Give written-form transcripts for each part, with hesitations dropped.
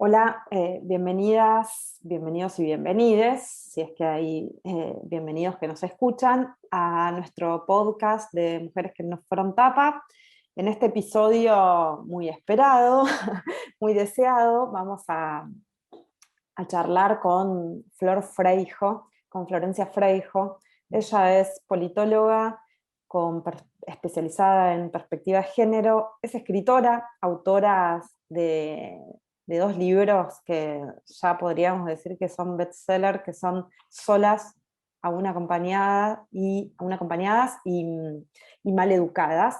Hola, bienvenidas, bienvenidos y bienvenides, si es que hay bienvenidos que nos escuchan, a nuestro podcast de Mujeres que nos fueron tapa. En este episodio muy esperado, muy deseado, vamos a charlar con Flor Freijo, con Florencia Freijo. Ella es politóloga especializada en perspectiva de género, es escritora, autora de dos libros que ya podríamos decir que son bestsellers, que son Solas, acompañadas y Mal educadas.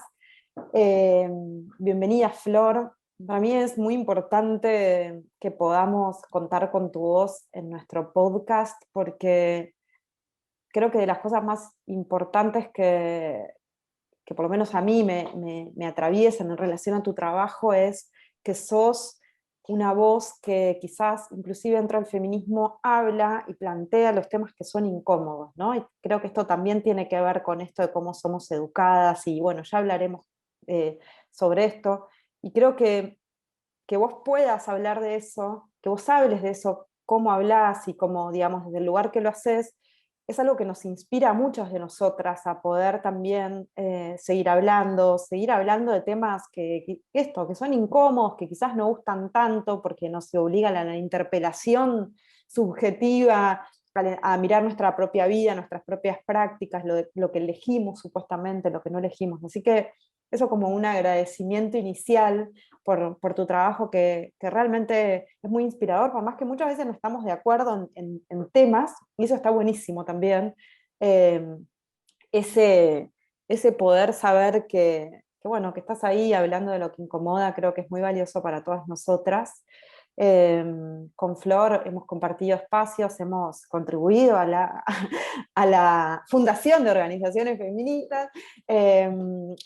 Bienvenida, Flor. Para mí es muy importante que podamos contar con tu voz en nuestro podcast porque creo que de las cosas más importantes que por lo menos a mí me atraviesan en relación a tu trabajo es que sos una voz que quizás inclusive dentro del feminismo habla y plantea los temas que son incómodos, ¿no? Y creo que esto también tiene que ver con esto de cómo somos educadas y bueno, ya hablaremos eh, sobre esto. Y creo que vos puedas hablar de eso, que vos hables de eso, cómo hablás y cómo, digamos, desde el lugar que lo haces, es algo que nos inspira a muchas de nosotras a poder también seguir hablando de temas que son incómodos, que quizás no gustan tanto porque nos obligan a la interpelación subjetiva, a mirar nuestra propia vida, nuestras propias prácticas, lo que elegimos supuestamente, lo que no elegimos. Así que eso como un agradecimiento inicial por tu trabajo que realmente es muy inspirador, por más que muchas veces no estamos de acuerdo en temas, y eso está buenísimo también, eh, ese, ese poder saber bueno, que estás ahí hablando de lo que incomoda, creo que es muy valioso para todas nosotras. Eh, con Flor hemos compartido espacios, hemos contribuido a a la fundación de organizaciones feministas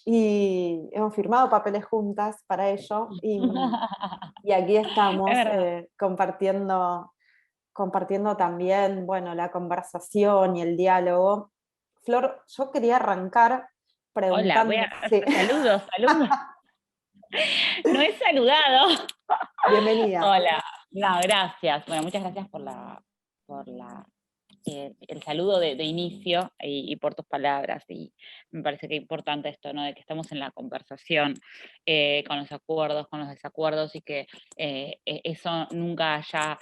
y hemos firmado papeles juntas para ello y aquí Es estamos verdad. compartiendo también, bueno, la conversación y el diálogo. Flor, yo quería arrancar Hola, preguntando, sí. saludos, saludos. No he saludado. Bienvenida. Hola. No, gracias. Bueno, muchas gracias por el saludo de inicio y por tus palabras. Y me parece que es importante esto, ¿no? De que estamos en la conversación con los acuerdos, con los desacuerdos y que eso nunca haya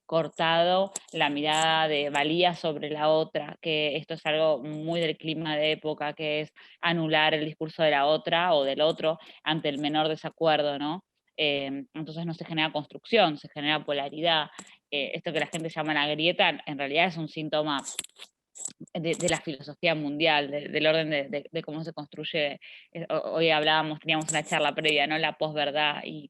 cortado la mirada de valía sobre la otra, que esto es algo muy del clima de época, que es anular el discurso de la otra o del otro ante el menor desacuerdo, ¿no? Entonces no se genera construcción, se genera polaridad. Esto que la gente llama la grieta, en realidad es un síntoma de la filosofía mundial, del orden de cómo se construye. Hoy hablábamos, teníamos una charla previa, ¿no? La posverdad, y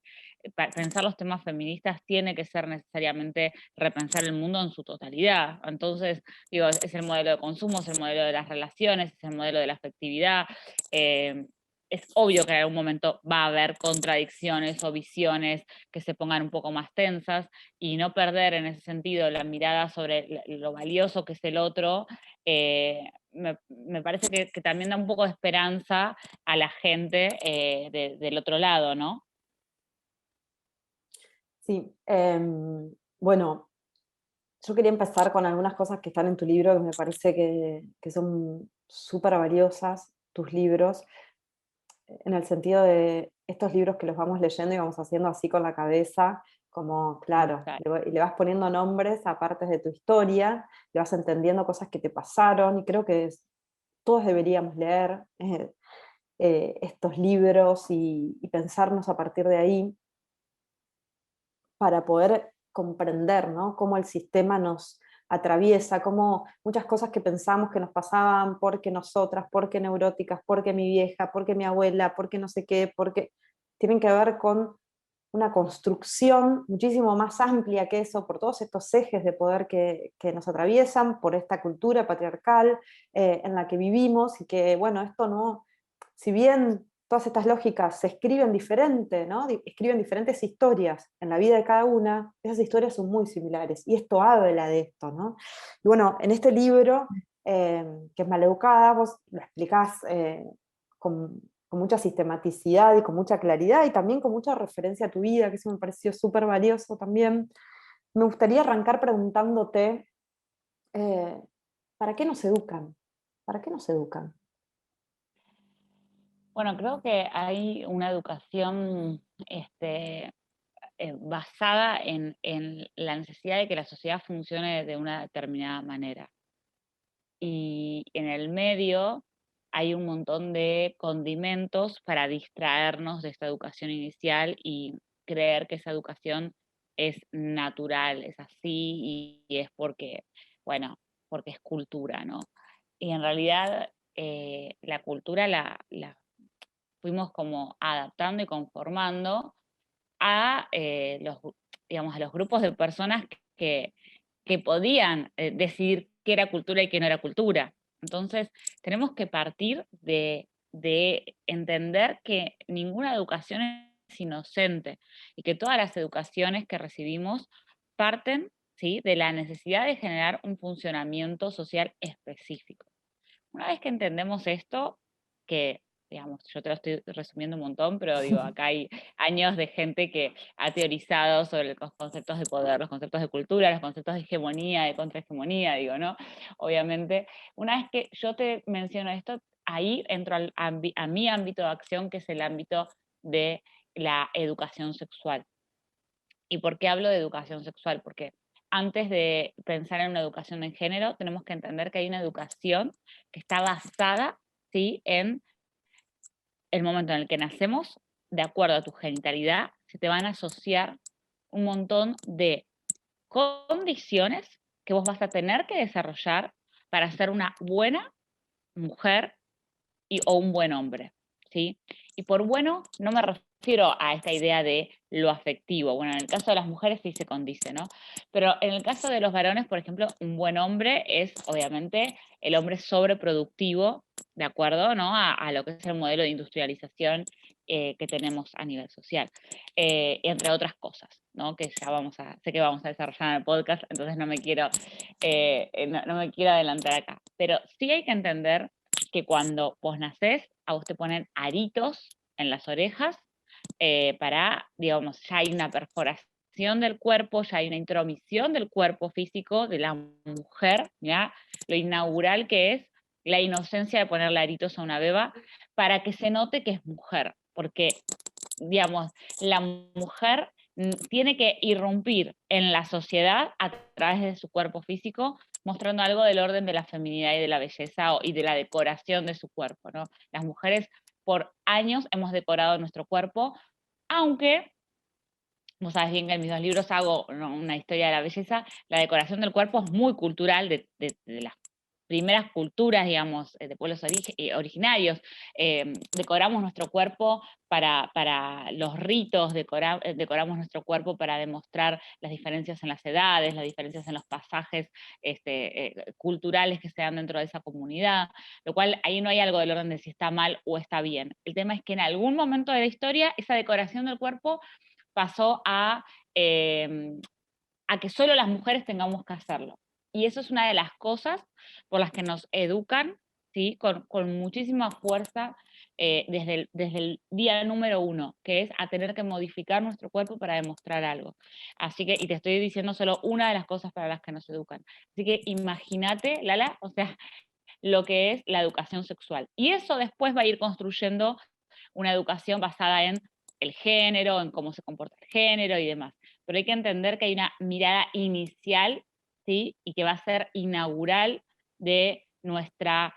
pensar los temas feministas tiene que ser necesariamente repensar el mundo en su totalidad. Entonces, digo, es el modelo de consumo, es el modelo de las relaciones, es el modelo de la afectividad. Es obvio que en algún momento va a haber contradicciones o visiones que se pongan un poco más tensas, y no perder en ese sentido la mirada sobre lo valioso que es el otro. Me parece que también da un poco de esperanza a la gente del otro lado, ¿no? Sí, bueno, yo quería empezar con algunas cosas que están en tu libro que me parece que son súper valiosas, tus libros, en el sentido de estos libros que los vamos leyendo y vamos haciendo así con la cabeza, como, claro, Total. y le vas poniendo nombres a partes de tu historia, le vas entendiendo cosas que te pasaron, y creo que todos deberíamos leer estos libros y pensarnos a partir de ahí para poder comprender, ¿no? Cómo el sistema nos atraviesa, cómo muchas cosas que pensamos que nos pasaban porque nosotras, porque neuróticas, porque mi vieja, porque mi abuela, porque no sé qué, porque tienen que ver con una construcción muchísimo más amplia que eso, por todos estos ejes de poder que nos atraviesan, por esta cultura patriarcal en la que vivimos y que, bueno, esto no, si bien todas estas lógicas se escriben diferente, ¿no? Escriben diferentes historias en la vida de cada una, esas historias son muy similares y esto habla de esto, ¿no? Y bueno, en este libro, que es Maleducada, vos lo explicás con con mucha sistematicidad y con mucha claridad, y también con mucha referencia a tu vida, que eso me pareció súper valioso también. Me gustaría arrancar preguntándote, eh, ¿para qué nos educan? ¿Para qué nos educan? Bueno, creo que hay una educación basada en la necesidad de que la sociedad funcione de una determinada manera. Y en el medio hay un montón de condimentos para distraernos de esta educación inicial y creer que esa educación es natural, es así y es porque, bueno, porque es cultura, ¿no? Y en realidad la cultura la fuimos como adaptando y conformando a digamos, a los grupos de personas que podían decidir qué era cultura y qué no era cultura. Entonces, tenemos que partir de entender que ninguna educación es inocente y que todas las educaciones que recibimos parten, ¿sí?, de la necesidad de generar un funcionamiento social específico. Una vez que entendemos esto, que, digamos, yo te lo estoy resumiendo un montón, pero digo, acá hay años de gente que ha teorizado sobre los conceptos de poder, los conceptos de cultura, los conceptos de hegemonía, de contrahegemonía, digo, ¿no? Obviamente, una vez que yo te menciono esto, ahí entro a mi ámbito de acción, que es el ámbito de la educación sexual. ¿Y por qué hablo de educación sexual? Porque antes de pensar en una educación en género, tenemos que entender que hay una educación que está basada, ¿sí?, en el momento en el que nacemos, de acuerdo a tu genitalidad, se te van a asociar un montón de condiciones que vos vas a tener que desarrollar para ser una buena mujer o un buen hombre, ¿sí? Y por bueno no me refiero a esta idea de lo afectivo. Bueno, en el caso de las mujeres sí se condice, ¿no? Pero en el caso de los varones, por ejemplo, un buen hombre es obviamente el hombre sobreproductivo, ¿de acuerdo? ¿No? A lo que es el modelo de industrialización que tenemos a nivel social, entre otras cosas, ¿no? Que ya sé que vamos a desarrollar en el podcast, entonces no me quiero adelantar acá. Pero sí hay que entender que cuando vos nacés, a vos te ponen aritos en las orejas digamos, ya hay una perforación del cuerpo, ya hay una intromisión del cuerpo físico de la mujer, ¿ya? Lo inaugural que es la inocencia de ponerle aritos a una beba para que se note que es mujer, porque, digamos, la mujer tiene que irrumpir en la sociedad a través de su cuerpo físico, mostrando algo del orden de la feminidad y de la belleza y de la decoración de su cuerpo, ¿no? Las mujeres por años hemos decorado nuestro cuerpo, aunque, vos sabés bien que en mis dos libros hago, ¿no?, una historia de la belleza, la decoración del cuerpo es muy cultural de las primeras culturas, digamos, de pueblos originarios. Decoramos nuestro cuerpo para los ritos, decoramos nuestro cuerpo para demostrar las diferencias en las edades, las diferencias en los pasajes culturales que se dan dentro de esa comunidad, lo cual ahí no hay algo del orden de si está mal o está bien. El tema es que en algún momento de la historia esa decoración del cuerpo pasó a que solo las mujeres tengamos que hacerlo. Y eso es una de las cosas por las que nos educan, ¿sí?, con muchísima fuerza desde el día número uno, que es a tener que modificar nuestro cuerpo para demostrar algo. Así que, y te estoy diciendo solo una de las cosas para las que nos educan. Así que imagínate, Lala, o sea, lo que es la educación sexual. Y eso después va a ir construyendo una educación basada en el género, en cómo se comporta el género y demás. Pero hay que entender que hay una mirada inicial, ¿sí?, y que va a ser inaugural de nuestra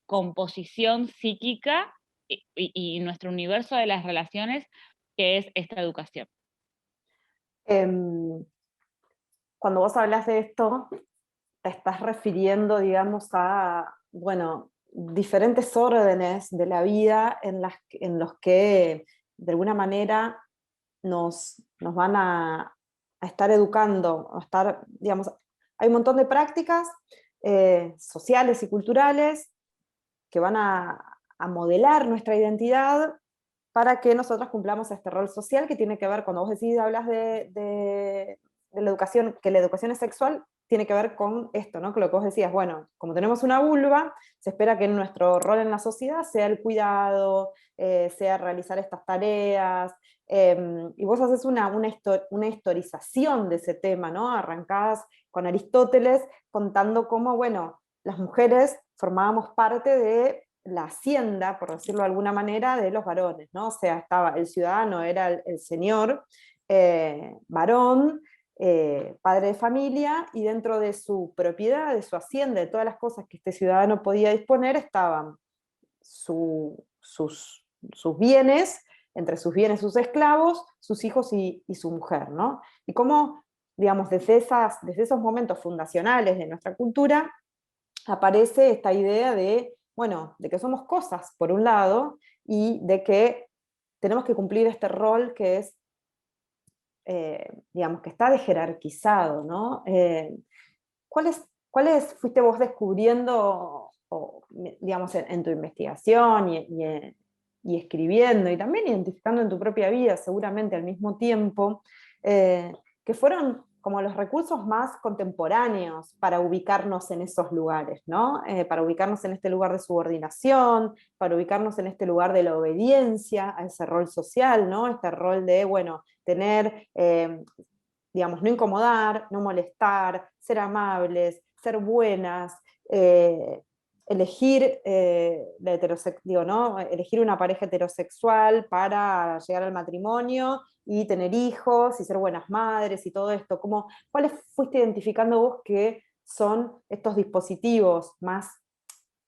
composición psíquica y nuestro universo de las relaciones, que es esta educación. Em, Cuando vos hablas de esto, te estás refiriendo, digamos, a, bueno, diferentes órdenes de la vida en los que, de alguna manera, nos van a estar educando, a estar, digamos, hay un montón de prácticas sociales y culturales que van a modelar nuestra identidad para que nosotros cumplamos este rol social que tiene que ver, cuando vos decís, hablas de la educación, que la educación es sexual, tiene que ver con esto, ¿no? Que lo que vos decías, bueno, como tenemos una vulva, se espera que nuestro rol en la sociedad sea el cuidado, sea realizar estas tareas, y vos haces una historización de ese tema, ¿no? Arrancás con Aristóteles contando cómo, bueno, las mujeres formábamos parte de la hacienda, por decirlo de alguna manera, de los varones, ¿no? O sea, estaba el ciudadano, era el señor, varón, padre de familia, y dentro de su propiedad, de su hacienda, de todas las cosas que este ciudadano podía disponer, estaban sus bienes, entre sus bienes sus esclavos, sus hijos y su mujer, ¿no? Y cómo, digamos, desde esos momentos fundacionales de nuestra cultura, aparece esta idea de, bueno, de que somos cosas, por un lado, y de que tenemos que cumplir este rol que es, digamos, que está jerarquizado, ¿no? ¿Cuáles fuiste vos descubriendo, o, digamos, en tu investigación y escribiendo, y también identificando en tu propia vida, seguramente al mismo tiempo, que fueron como los recursos más contemporáneos para ubicarnos en esos lugares, ¿no? Para ubicarnos en este lugar de subordinación, para ubicarnos en este lugar de la obediencia a ese rol social, ¿no? Este rol de, bueno, tener, digamos, no incomodar, no molestar, ser amables, ser buenas, elegir, digo, ¿no? Elegir una pareja heterosexual para llegar al matrimonio y tener hijos y ser buenas madres y todo esto. ¿Cuáles fuiste identificando vos que son estos dispositivos más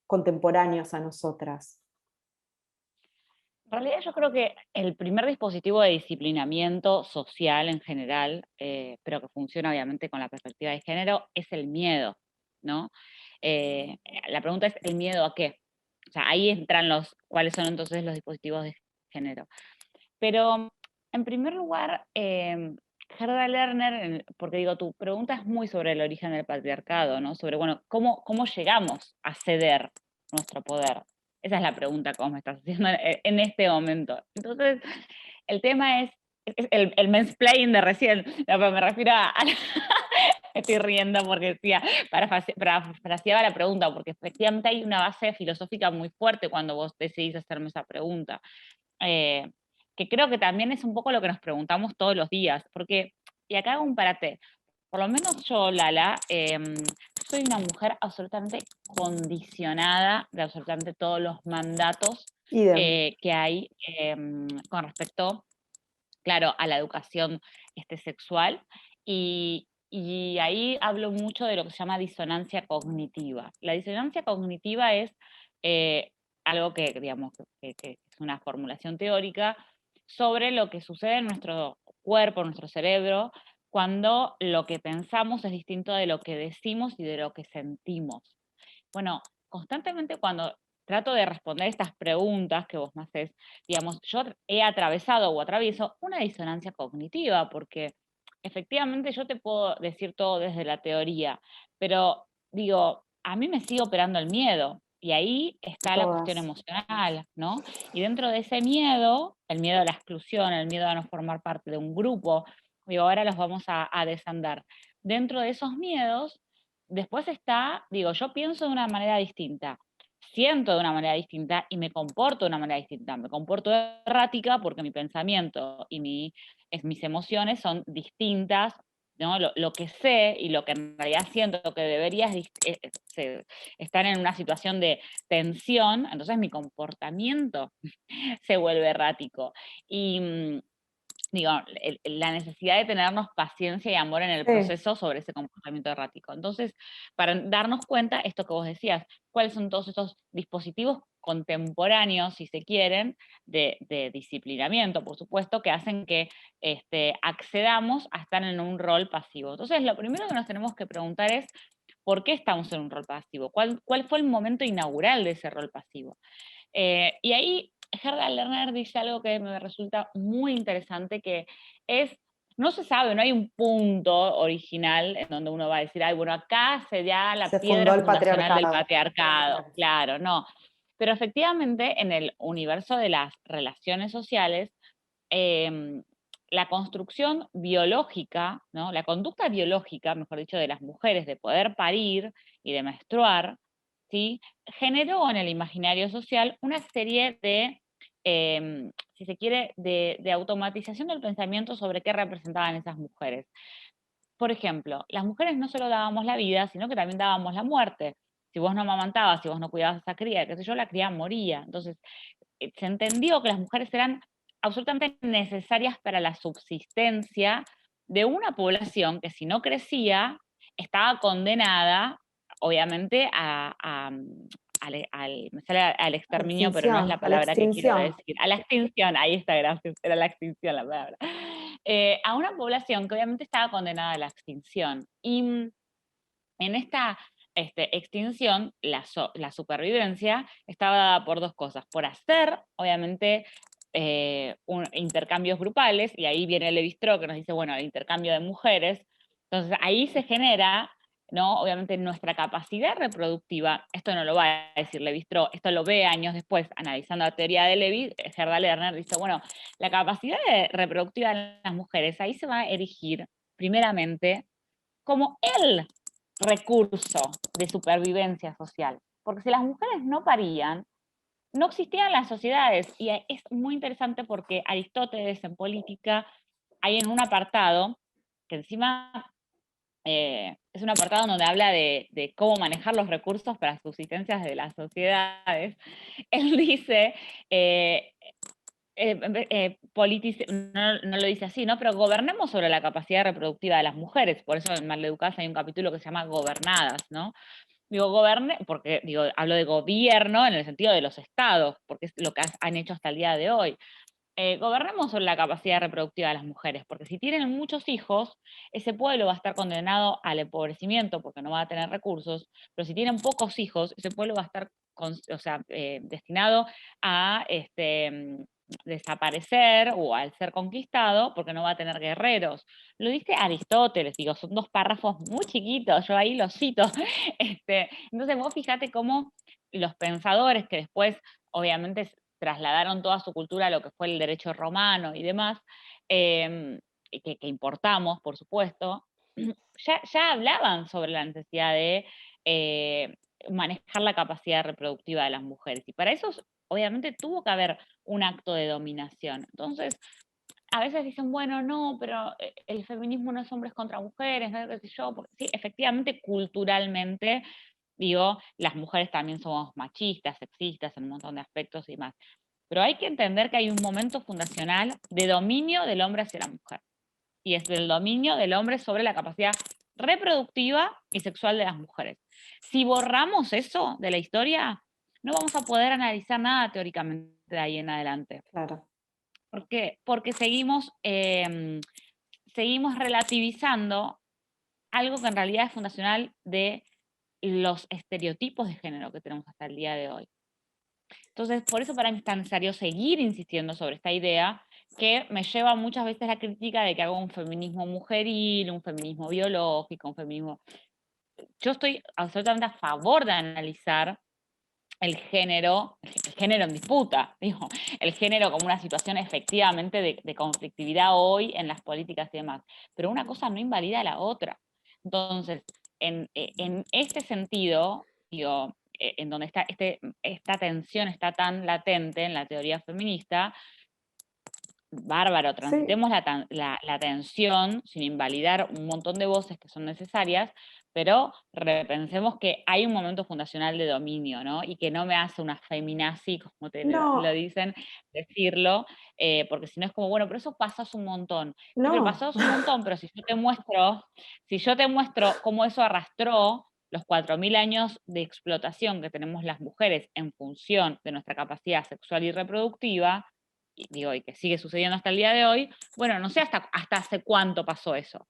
contemporáneos a nosotras? En realidad yo creo que el primer dispositivo de disciplinamiento social en general, pero que funciona obviamente con la perspectiva de género, es el miedo, ¿no? Eh, la pregunta es, ¿el miedo a qué? O sea, ahí entran cuáles son entonces los dispositivos de género. Pero, en primer lugar, Gerda Lerner, porque digo, tu pregunta es muy sobre el origen del patriarcado, ¿no? Sobre, bueno, ¿cómo llegamos a ceder nuestro poder? Esa es la pregunta que vos me estás haciendo en este momento. Entonces, el tema es el mansplaining de recién, no, pero me refiero me estoy riendo porque decía, parafraseaba la pregunta, porque efectivamente hay una base filosófica muy fuerte cuando vos decidís hacerme esa pregunta. Eh, que creo que también es un poco lo que nos preguntamos todos los días, porque, y acá hago un parate, por lo menos yo, Lala, soy una mujer absolutamente condicionada de absolutamente todos los mandatos Idem. que hay con respecto, claro, a la educación sexual, y ahí hablo mucho de lo que se llama disonancia cognitiva. La disonancia cognitiva es eh, algo que, digamos, que es una formulación teórica sobre lo que sucede en nuestro cuerpo, en nuestro cerebro, cuando lo que pensamos es distinto de lo que decimos y de lo que sentimos. Bueno, constantemente cuando trato de responder estas preguntas que vos me haces, digamos, yo he atravesado o atravieso una disonancia cognitiva, porque efectivamente yo te puedo decir todo desde la teoría, pero digo, a mí me sigue operando el miedo, y ahí está la cuestión Todas. emocional, ¿no? Y dentro de ese miedo, el miedo a la exclusión, el miedo a no formar parte de un grupo, digo, ahora los vamos a desandar. Dentro de esos miedos, después está, digo, yo pienso de una manera distinta, siento de una manera distinta y me comporto de una manera distinta. Me comporto errática porque mi pensamiento y mis emociones son distintas, ¿no? Lo que sé y lo que en realidad siento que debería estar en una situación de tensión, entonces mi comportamiento se vuelve errático. Y digo, la necesidad de tenernos paciencia y amor en el Sí. proceso sobre ese comportamiento errático. Entonces, para darnos cuenta, esto que vos decías, cuáles son todos estos dispositivos contemporáneos, si se quieren, de disciplinamiento, por supuesto, que hacen que accedamos a estar en un rol pasivo. Entonces, lo primero que nos tenemos que preguntar es, ¿por qué estamos en un rol pasivo? ¿Cuál fue el momento inaugural de ese rol pasivo? Y ahí Gerda Lerner dice algo que me resulta muy interesante, que es, no se sabe, no hay un punto original en donde uno va a decir, ay, bueno, acá se da la Se fundó piedra el fundacional del patriarcado. patriarcado. Claro, no. Pero efectivamente, en el universo de las relaciones sociales, em, la construcción biológica, ¿no? La conducta biológica, mejor dicho, de las mujeres de poder parir y de menstruar, ¿sí? Generó en el imaginario social una serie de, si se quiere, de automatización del pensamiento sobre qué representaban esas mujeres. Por ejemplo, las mujeres no solo dábamos la vida, sino que también dábamos la muerte. Si vos no amamantabas, si vos no cuidabas a esa cría, qué sé yo, la cría moría. Entonces, se entendió que las mujeres eran absolutamente necesarias para la subsistencia de una población que si no crecía, estaba condenada, obviamente, me sale al exterminio, pero no es la A la palabra que quiero extinción. decir, a la extinción, ahí está, gracias, era la extinción la palabra. A una población que obviamente estaba condenada a la extinción. Y en esta extinción, la supervivencia estaba dada por dos cosas, por hacer, obviamente, intercambios grupales, y ahí viene Levi-Strauss que nos dice, bueno, el intercambio de mujeres, entonces ahí se genera, ¿no? Obviamente nuestra capacidad reproductiva, esto no lo va a decir Levi-Strauss, esto lo ve años después, analizando la teoría de Levi, Gerda Lerner dice, bueno, la capacidad reproductiva de las mujeres, ahí se va a erigir, primeramente, como el recurso de supervivencia social. Porque si las mujeres no parían, no existían las sociedades. Y es muy interesante porque Aristóteles en Política, hay en un apartado, que encima es un apartado donde habla de cómo manejar los recursos para subsistencias de las sociedades, él dice, no lo dice así, ¿no? Pero gobernemos sobre la capacidad reproductiva de las mujeres, por eso en Maleducadas hay un capítulo que se llama Gobernadas, ¿no? Digo, porque digo, hablo de gobierno en el sentido de los estados, porque es lo que han hecho hasta el día de hoy. Gobernemos sobre la capacidad reproductiva de las mujeres, porque si tienen muchos hijos, ese pueblo va a estar condenado al empobrecimiento porque no va a tener recursos, pero si tienen pocos hijos, ese pueblo va a estar destinado a desaparecer o al ser conquistado porque no va a tener guerreros. Lo dice Aristóteles, digo, son dos párrafos muy chiquitos, yo ahí los cito. Entonces vos fíjate cómo los pensadores que después, obviamente, trasladaron toda su cultura a lo que fue el derecho romano y demás, que importamos, por supuesto, ya hablaban sobre la necesidad de manejar la capacidad reproductiva de las mujeres. Y para eso, obviamente, tuvo que haber un acto de dominación. Entonces, a veces dicen, bueno, no, pero el feminismo no es hombres contra mujeres, no qué sé yo, porque sí, efectivamente, culturalmente, digo, las mujeres también somos machistas, sexistas en un montón de aspectos y más. Pero hay que entender que hay un momento fundacional de dominio del hombre hacia la mujer. Y es el dominio del hombre sobre la capacidad reproductiva y sexual de las mujeres. Si borramos eso de la historia, no vamos a poder analizar nada teóricamente de ahí en adelante. Claro. ¿Por qué? Porque seguimos relativizando algo que en realidad es fundacional de los estereotipos de género que tenemos hasta el día de hoy. Entonces, por eso para mí es tan necesario seguir insistiendo sobre esta idea que me lleva muchas veces a la crítica de que hago un feminismo mujeril, un feminismo biológico, un feminismo... Yo estoy absolutamente a favor de analizar el género en disputa, digo, el género como una situación efectivamente de conflictividad hoy en las políticas y demás. Pero una cosa no invalida a la otra. Entonces, en este sentido, digo, en donde esta tensión está tan latente en la teoría feminista, bárbaro, Sí, transitemos la tensión sin invalidar un montón de voces que son necesarias, pero repensemos que hay un momento fundacional de dominio, ¿no? Y que no me hace una feminazi, como lo no, dicen, decirlo, porque si no es como, bueno, pero eso pasas un montón. Sí, pero no. pasas un montón, pero si yo te muestro cómo eso arrastró los 4.000 años de explotación que tenemos las mujeres en función de nuestra capacidad sexual y reproductiva, y digo, y que sigue sucediendo hasta el día de hoy, bueno, no sé hasta hace cuánto pasó eso.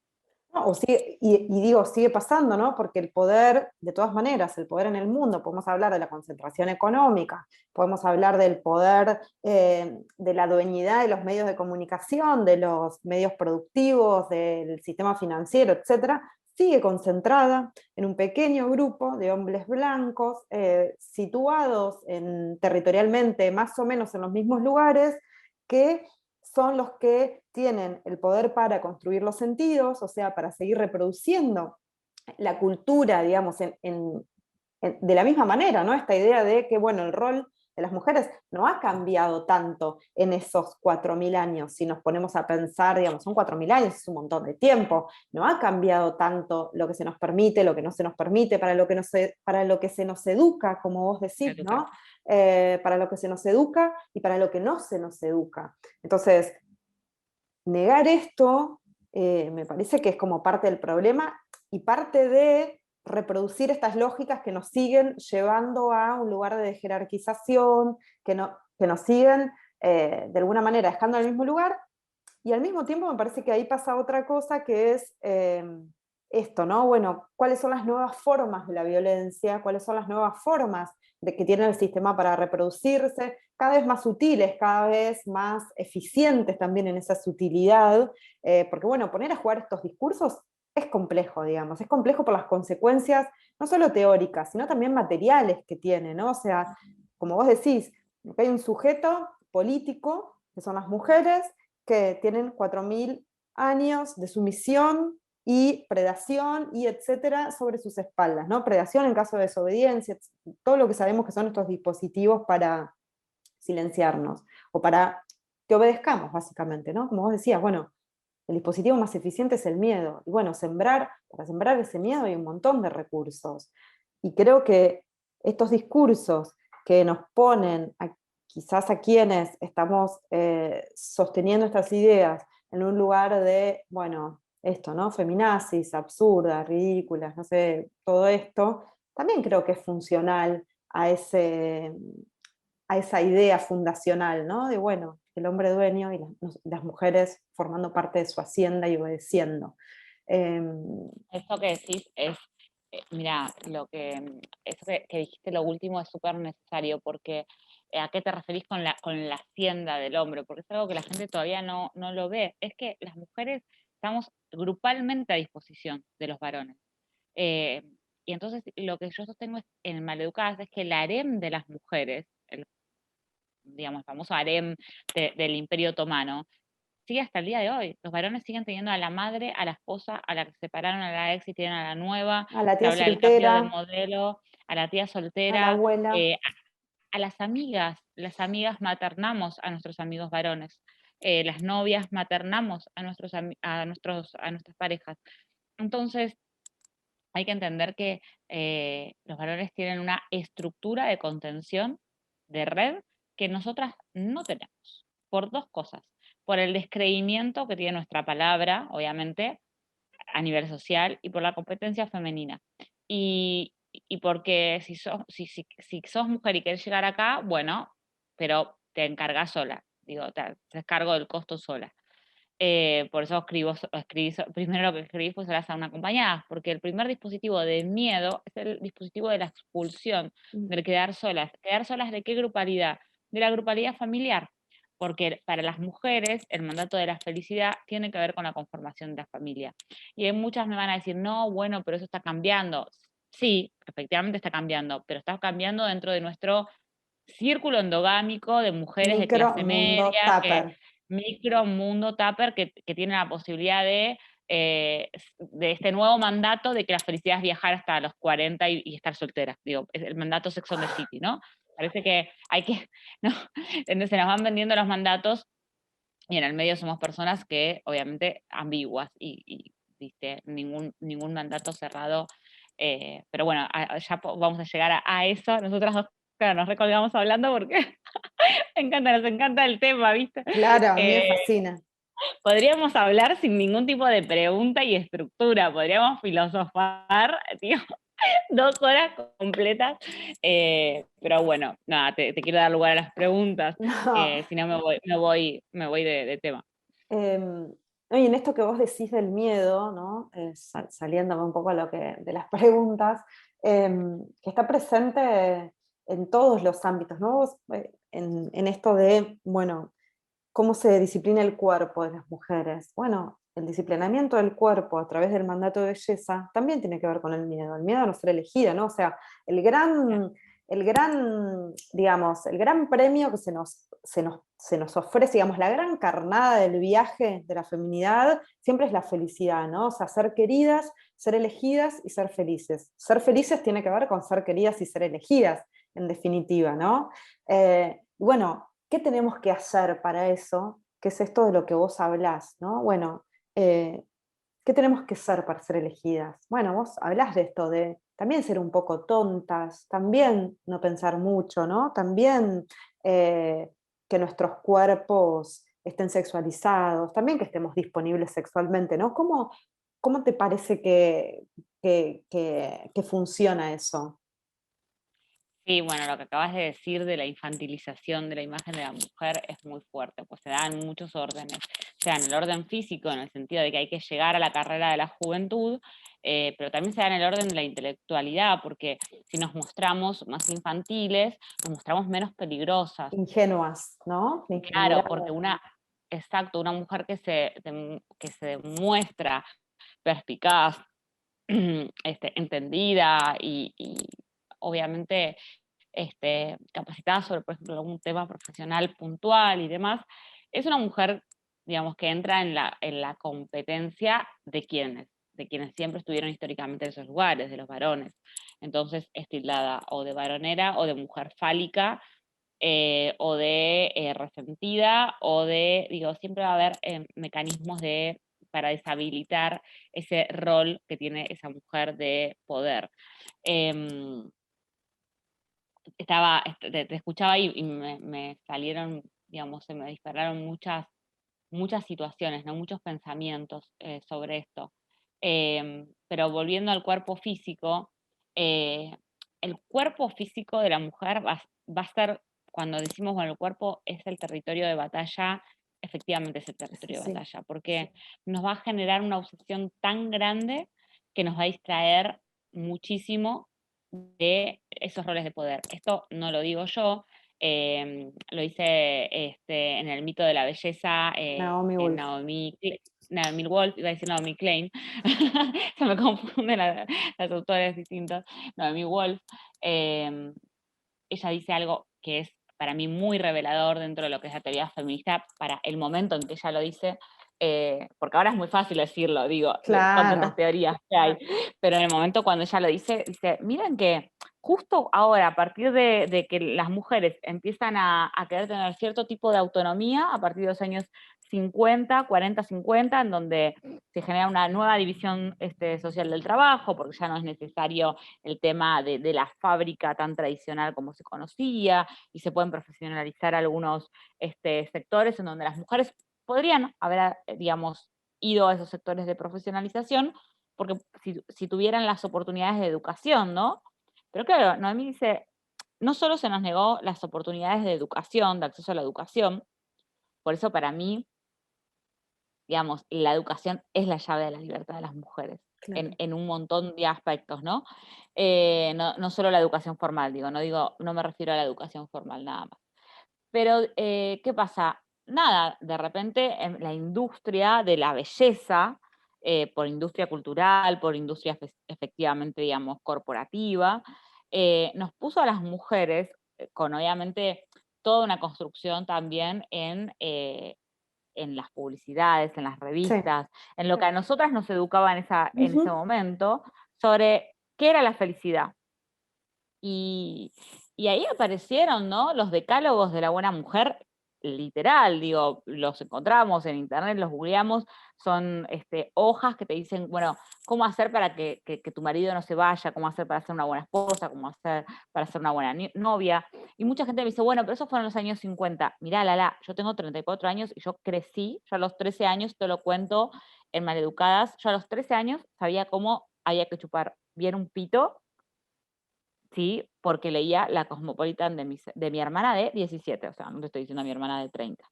No, y digo, sigue pasando, ¿no? Porque el poder, de todas maneras, el poder en el mundo, podemos hablar de la concentración económica, podemos hablar del poder de la dueñidad de los medios de comunicación, de los medios productivos, del sistema financiero, etcétera, sigue concentrada en un pequeño grupo de hombres blancos situados territorialmente más o menos en los mismos lugares que son los que tienen el poder para construir los sentidos, o sea, para seguir reproduciendo la cultura, digamos, de la misma manera, ¿no? Esta idea de que, bueno, el rol de las mujeres no ha cambiado tanto en esos 4.000 años, si nos ponemos a pensar, digamos, son 4.000 años, es un montón de tiempo, no ha cambiado tanto lo que se nos permite, lo que no se nos permite, para lo que se nos educa, como vos decís, ¿no? Para lo que se nos educa y para lo que no se nos educa. Entonces, negar esto me parece que es como parte del problema y parte de reproducir estas lógicas que nos siguen llevando a un lugar de jerarquización, que nos siguen de alguna manera dejando en el mismo lugar, y al mismo tiempo me parece que ahí pasa otra cosa que es esto, ¿no? Bueno, ¿cuáles son las nuevas formas de la violencia? ¿Cuáles son las nuevas formas de que tiene el sistema para reproducirse? Cada vez más sutiles, cada vez más eficientes también en esa sutilidad, porque bueno, poner a jugar estos discursos es complejo, digamos, es complejo por las consecuencias, no solo teóricas, sino también materiales que tiene, ¿no? O sea, como vos decís, hay un sujeto político, que son las mujeres, que tienen 4.000 años de sumisión y predación y etcétera sobre sus espaldas, ¿no? Predación en caso de desobediencia, todo lo que sabemos que son estos dispositivos para silenciarnos o para que obedezcamos, básicamente, ¿no? Como vos decías, bueno, el dispositivo más eficiente es el miedo. Y bueno, para sembrar ese miedo hay un montón de recursos. Y creo que estos discursos que nos ponen, quizás a quienes estamos sosteniendo estas ideas en un lugar de, bueno, esto, ¿no? Feminazis, absurdas, ridículas, no sé, todo esto, también creo que es funcional a esa idea fundacional, ¿no? De, bueno, el hombre dueño y las mujeres formando parte de su hacienda y obedeciendo. Esto que decís es, mira, eso que dijiste lo último es súper necesario porque ¿a qué te referís con la hacienda del hombre? Porque es algo que la gente todavía no lo ve. Es que las mujeres estamos grupalmente a disposición de los varones. Eh, y entonces lo que yo sostengo en Maleducadas es que el harem de las mujeres, digamos, el famoso harem del Imperio Otomano, sigue hasta el día de hoy. Los varones siguen teniendo a la madre, a la esposa, a la que se separaron, a la ex y tienen a la nueva, a la se tía habla del cambio de soltera, modelo, a la tía a la soltera, abuela. a las amigas maternamos a nuestros amigos varones, las novias maternamos a nuestras parejas. Entonces, hay que entender que los varones tienen una estructura de contención de red que nosotras no tenemos, por dos cosas. Por el descreimiento que tiene nuestra palabra, obviamente, a nivel social, y por la competencia femenina. Y porque si sos mujer y querés llegar acá, bueno, pero te encargas sola, digo, te haces cargo del costo sola. Por eso primero lo que escribí fue solas a una acompañada, porque el primer dispositivo de miedo es el dispositivo de la expulsión, del quedar solas. ¿Quedar solas de qué grupalidad? De la grupalidad familiar, porque para las mujeres el mandato de la felicidad tiene que ver con la conformación de la familia. Y hay muchas me van a decir, no, bueno, pero eso está cambiando. Sí, efectivamente está cambiando, pero está cambiando dentro de nuestro círculo endogámico de mujeres de Micro clase mundo media, tupper. micro mundo tupper, que tiene la posibilidad de este nuevo mandato de que la felicidad es viajar hasta los 40 y estar soltera. Digo, es el mandato Sex on the City, ¿no? Parece que hay que, ¿no? Entonces se nos van vendiendo los mandatos y en el medio somos personas que, obviamente, ambiguas ¿viste? Ningún mandato cerrado. Pero bueno, ya vamos a llegar a eso. Nosotras dos, claro, nos recolgamos hablando porque nos encanta el tema, ¿viste? Claro, a mí me fascina. Podríamos hablar sin ningún tipo de pregunta y estructura, podríamos filosofar, tío, 2 horas completas, pero bueno, nada, te quiero dar lugar a las preguntas, No. si no me voy de tema. Y en esto que vos decís del miedo, ¿no? Saliéndome un poco de las preguntas, que está presente en todos los ámbitos, ¿no? En esto de, bueno, ¿cómo se disciplina el cuerpo de las mujeres? Bueno, el disciplinamiento del cuerpo a través del mandato de belleza también tiene que ver con el miedo a no ser elegida, ¿no? O sea, el gran el gran, digamos, el gran premio que se nos ofrece, digamos, la gran carnada del viaje de la feminidad, siempre es la felicidad, ¿no? O sea, ser queridas, ser elegidas y ser felices. Ser felices tiene que ver con ser queridas y ser elegidas, en definitiva, ¿no? Bueno, ¿qué tenemos que hacer para eso? ¿Qué es esto de lo que vos hablás, ¿no? Bueno, ¿qué tenemos que ser para ser elegidas? Bueno, vos hablás de esto, de también ser un poco tontas, también no pensar mucho, ¿no? También eh, que nuestros cuerpos estén sexualizados, también que estemos disponibles sexualmente, ¿no? ¿Cómo te parece que funciona eso? Sí, bueno, lo que acabas de decir de la infantilización de la imagen de la mujer es muy fuerte, pues se dan muchos órdenes, o sea, en el orden físico, en el sentido de que hay que llegar a la carrera de la juventud, pero también se da en el orden de la intelectualidad, porque si nos mostramos más infantiles, nos mostramos menos peligrosas. Ingenuas, ¿no? La ingenuidad. Claro, porque exacto, una mujer que se demuestra perspicaz, entendida y obviamente capacitada sobre, por ejemplo, algún tema profesional puntual y demás, es una mujer, digamos, que entra en la competencia de quienes siempre estuvieron históricamente en esos lugares, de los varones. Entonces es tildada o de varonera o de mujer fálica, o de resentida, o de, digo, siempre va a haber mecanismos para deshabilitar ese rol que tiene esa mujer de poder. Em, te escuchaba y me salieron, digamos, se me dispararon muchas situaciones, ¿no? Muchos pensamientos sobre esto. Pero volviendo al cuerpo físico, eh, el cuerpo físico de la mujer va a ser, cuando decimos, bueno, el cuerpo es el territorio de batalla, efectivamente es el territorio de Sí, batalla, porque nos va a generar una obsesión tan grande que nos va a distraer muchísimo de esos roles de poder. Esto no lo digo yo, lo hice en el mito de la belleza, Naomi en Wolf. Naomi Wolf, iba a decir Naomi Klein, se me confunden las autores distintas, Naomi Wolf, ella dice algo que es para mí muy revelador dentro de lo que es la teoría feminista para el momento en que ella lo dice, porque ahora es muy fácil decirlo, digo, con tantas Claro. teorías que hay, pero en el momento cuando ella lo dice, miren que justo ahora, a partir de que las mujeres empiezan a querer tener cierto tipo de autonomía, a partir de los años 50, 40, 50, en donde se genera una nueva división social del trabajo, porque ya no es necesario el tema de la fábrica tan tradicional como se conocía, y se pueden profesionalizar algunos sectores en donde las mujeres podrían haber, digamos, ido a esos sectores de profesionalización, porque si tuvieran las oportunidades de educación, ¿no? Pero claro, Noemí dice, no solo se nos negó las oportunidades de educación, de acceso a la educación, por eso para mí, digamos, la educación es la llave de la libertad de las mujeres, Claro. en un montón de aspectos, ¿no? No solo la educación formal, no me refiero a la educación formal nada más. Pero, ¿qué pasa? Nada, de repente en la industria de la belleza, por industria cultural, por industria efectivamente, digamos, corporativa, nos puso a las mujeres, con obviamente toda una construcción también en las publicidades, en las Sí. revistas, en lo que a nosotras nos educaba en ese Ujú. momento, sobre qué era la felicidad. Y, y ahí aparecieron, ¿no? Los decálogos de la buena mujer, literal, digo, los encontramos en internet, los googleamos, son hojas que te dicen, bueno, cómo hacer para que tu marido no se vaya, cómo hacer para ser una buena esposa, cómo hacer para ser una buena novia. Y mucha gente me dice, bueno, pero esos fueron los años 50. Mirá, Lala, yo tengo 34 años y yo crecí, yo a los 13 años, te lo cuento en Maleducadas, yo a los 13 años sabía cómo había que chupar bien un pito. Sí, porque leía la Cosmopolitan de mi hermana de 17, o sea, no te estoy diciendo a mi hermana de 30,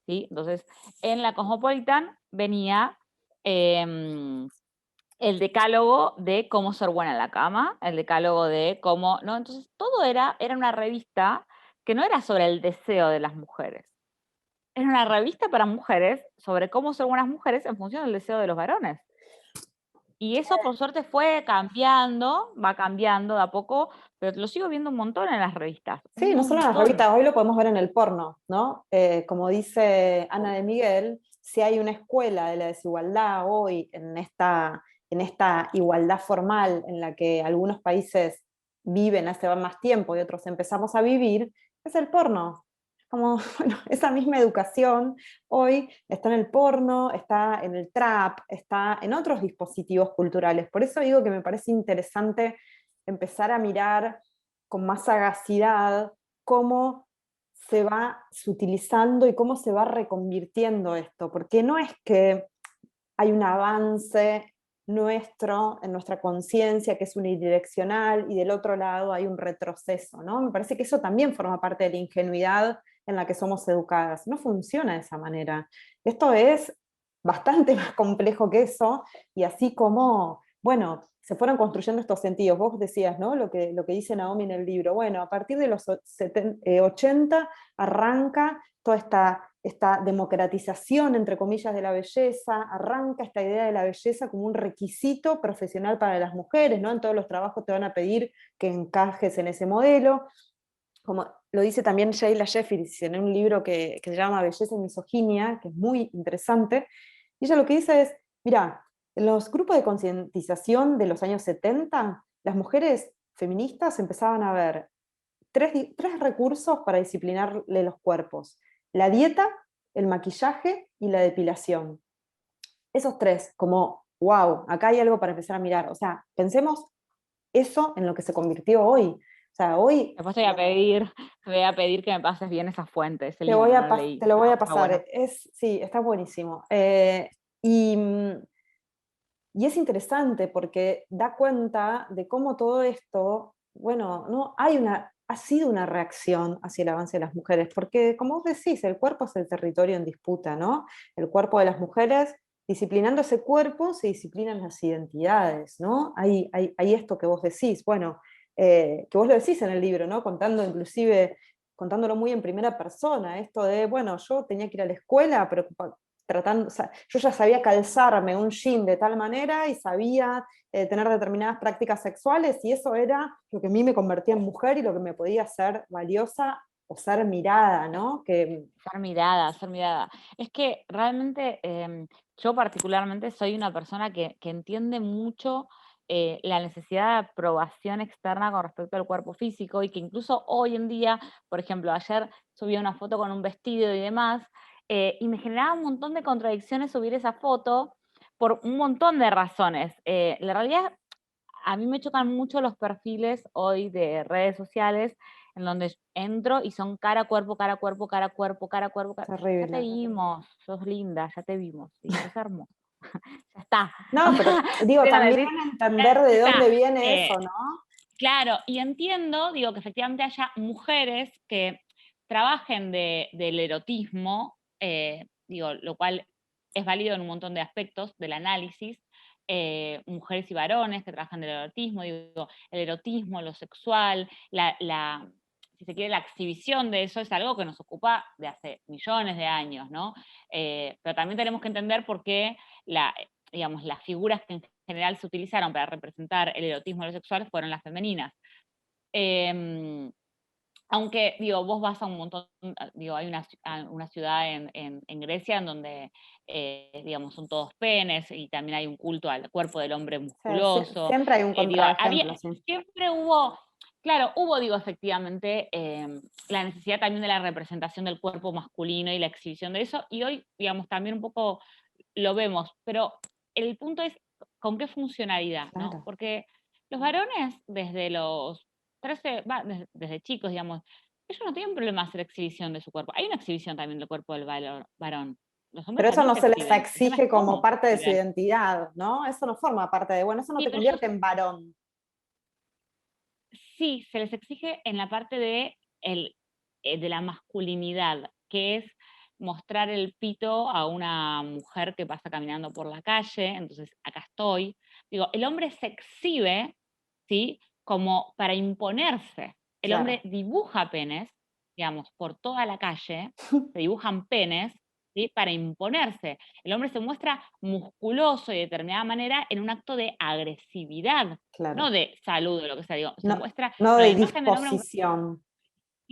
¿sí? Entonces, en la Cosmopolitan venía em, el decálogo de cómo ser buena en la cama, el decálogo de cómo, ¿no? Entonces, todo era una revista que no era sobre el deseo de las mujeres, era una revista para mujeres sobre cómo ser buenas mujeres en función del deseo de los varones. Y eso por suerte fue cambiando, va cambiando de a poco, pero lo sigo viendo un montón en las revistas, un Sí, no solo en las montón. revistas, hoy lo podemos ver en el porno, ¿no? Como dice Ana de Miguel, si hay una escuela de la desigualdad hoy en esta igualdad formal en la que algunos países viven hace más tiempo y otros empezamos a vivir, es el porno. Como, bueno, esa misma educación hoy está en el porno, está en el trap, está en otros dispositivos culturales. Por eso digo que me parece interesante empezar a mirar con más sagacidad cómo se va sutilizando y cómo se va reconvirtiendo esto, porque no es que hay un avance nuestro, en nuestra conciencia, que es unidireccional, y del otro lado hay un retroceso, ¿no? Me parece que eso también forma parte de la ingenuidad en la que somos educadas. No funciona de esa manera. Esto es bastante más complejo que eso, y así como, bueno, se fueron construyendo estos sentidos. Vos decías, ¿no? Lo que dice Naomi en el libro. Bueno, a partir de los 80 arranca toda esta democratización, entre comillas, de la belleza, arranca esta idea de la belleza como un requisito profesional para las mujeres, ¿no? En todos los trabajos te van a pedir que encajes en ese modelo, como lo dice también Sheila Jeffries en un libro que se llama Belleza y Misoginia, que es muy interesante, y ella lo que dice es, mira, en los grupos de concientización de los años 70, las mujeres feministas empezaban a ver tres recursos para disciplinarle los cuerpos: la dieta, el maquillaje y la depilación. Esos tres, como, wow, acá hay algo para empezar a mirar. O sea, pensemos eso en lo que se convirtió hoy. O sea, hoy Después te voy a pedir que me pases bien esas fuentes, ese te, libro, no lo te leí, lo voy pero a está pasar. bueno. Sí, está buenísimo. Y, y es interesante porque da cuenta de cómo todo esto, bueno, no hay ha sido una reacción hacia el avance de las mujeres, porque como vos decís, el cuerpo es el territorio en disputa, ¿no? El cuerpo de las mujeres, disciplinando ese cuerpo, se disciplinan las identidades, ¿no? Hay esto que vos decís, bueno, que vos lo decís en el libro, ¿no? Contando inclusive, contándolo muy en primera persona, esto de, bueno, yo tenía que ir a la escuela, pero tratando, o sea, yo ya sabía calzarme un jean de tal manera y sabía tener determinadas prácticas sexuales, y eso era lo que a mí me convertía en mujer y lo que me podía hacer valiosa o ser mirada, ¿no? Que, Ser mirada, ser mirada. Es que realmente yo particularmente soy una persona que entiende mucho la necesidad de aprobación externa con respecto al cuerpo físico, y que incluso hoy en día, por ejemplo, ayer subí una foto con un vestido y demás, y me generaba un montón de contradicciones subir esa foto por un montón de razones. La realidad, a mí me chocan mucho los perfiles hoy de redes sociales en donde entro y son cara, cuerpo, cara, cuerpo, cara, cuerpo, cara, cuerpo, ya te terrible. vimos, sos linda, ya te vimos, sí, sos hermosa, ya está. No, pero digo, Tengo que también decir, entender ya de está. dónde viene Eh, eso, ¿no? claro, y entiendo, digo, que efectivamente haya mujeres que trabajen del erotismo, digo, lo cual es válido en un montón de aspectos del análisis, mujeres y varones que trabajan del erotismo, digo, el erotismo, lo sexual, si se quiere, la exhibición de eso es algo que nos ocupa de hace millones de años, ¿no? Pero también tenemos que entender por qué digamos, las figuras que en general se utilizaron para representar el erotismo y lo sexual fueron las femeninas. Aunque, digo, vos vas a un montón, digo, hay una ciudad en Grecia en donde, digamos, son todos penes, y también hay un culto al cuerpo del hombre O sea, musculoso. siempre hay un Digo, contraejemplo, sí. siempre hubo, claro, hubo, digo, efectivamente, la necesidad también de la representación del cuerpo masculino y la exhibición de eso, y hoy, digamos, también un poco lo vemos, pero el punto es con qué funcionalidad, ¿no? Claro. Porque los varones desde los 13, desde chicos, digamos, ellos no tienen problema hacer exhibición de su cuerpo. Hay una exhibición también del cuerpo del varón. Los hombres Pero eso también no se se les exhiben. El tema es exige como cómo parte se de su exhiben. identidad, ¿no? Eso no forma parte de, bueno, eso no Sí, te pero ellos convierte en varón. sí se les exige en la parte de la masculinidad, que es mostrar el pito a una mujer que pasa caminando por la calle, entonces acá estoy. Digo, el hombre se exhibe, ¿sí? Como para imponerse. El hombre Claro. dibuja penes, digamos, por toda la calle, se dibujan penes, ¿sí? Para imponerse. El hombre se muestra musculoso y de determinada manera en un acto de agresividad, no claro. de saludo, lo que sea, digo, se No, muestra no con la de imagen del hombre disposición.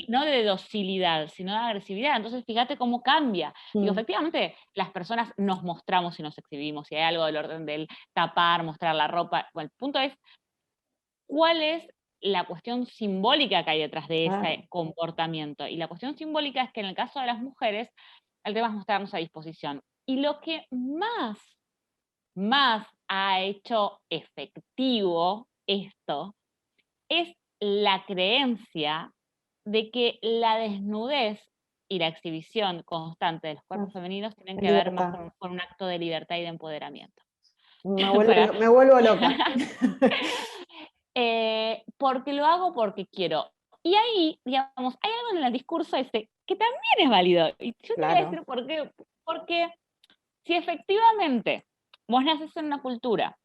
no de docilidad, sino de agresividad. Entonces, fíjate cómo cambia. Digo, Mm, efectivamente, las personas nos mostramos y nos exhibimos, y hay algo del orden del tapar, mostrar la ropa. Bueno, el punto es, ¿cuál es la cuestión simbólica que hay detrás de ese claro. comportamiento? Y la cuestión simbólica es que en el caso de las mujeres, el tema es mostrarnos a disposición. Y lo que más ha hecho efectivo esto es la creencia de que la desnudez y la exhibición constante de los Ah, cuerpos femeninos tienen que ver más libertad. con un acto de libertad y de empoderamiento. Para, Me vuelvo loca. porque lo hago porque quiero. Y ahí, digamos, hay algo en el discurso ese que también es válido. Y yo te voy a Claro. decir por qué. Porque si efectivamente vos naces en una cultura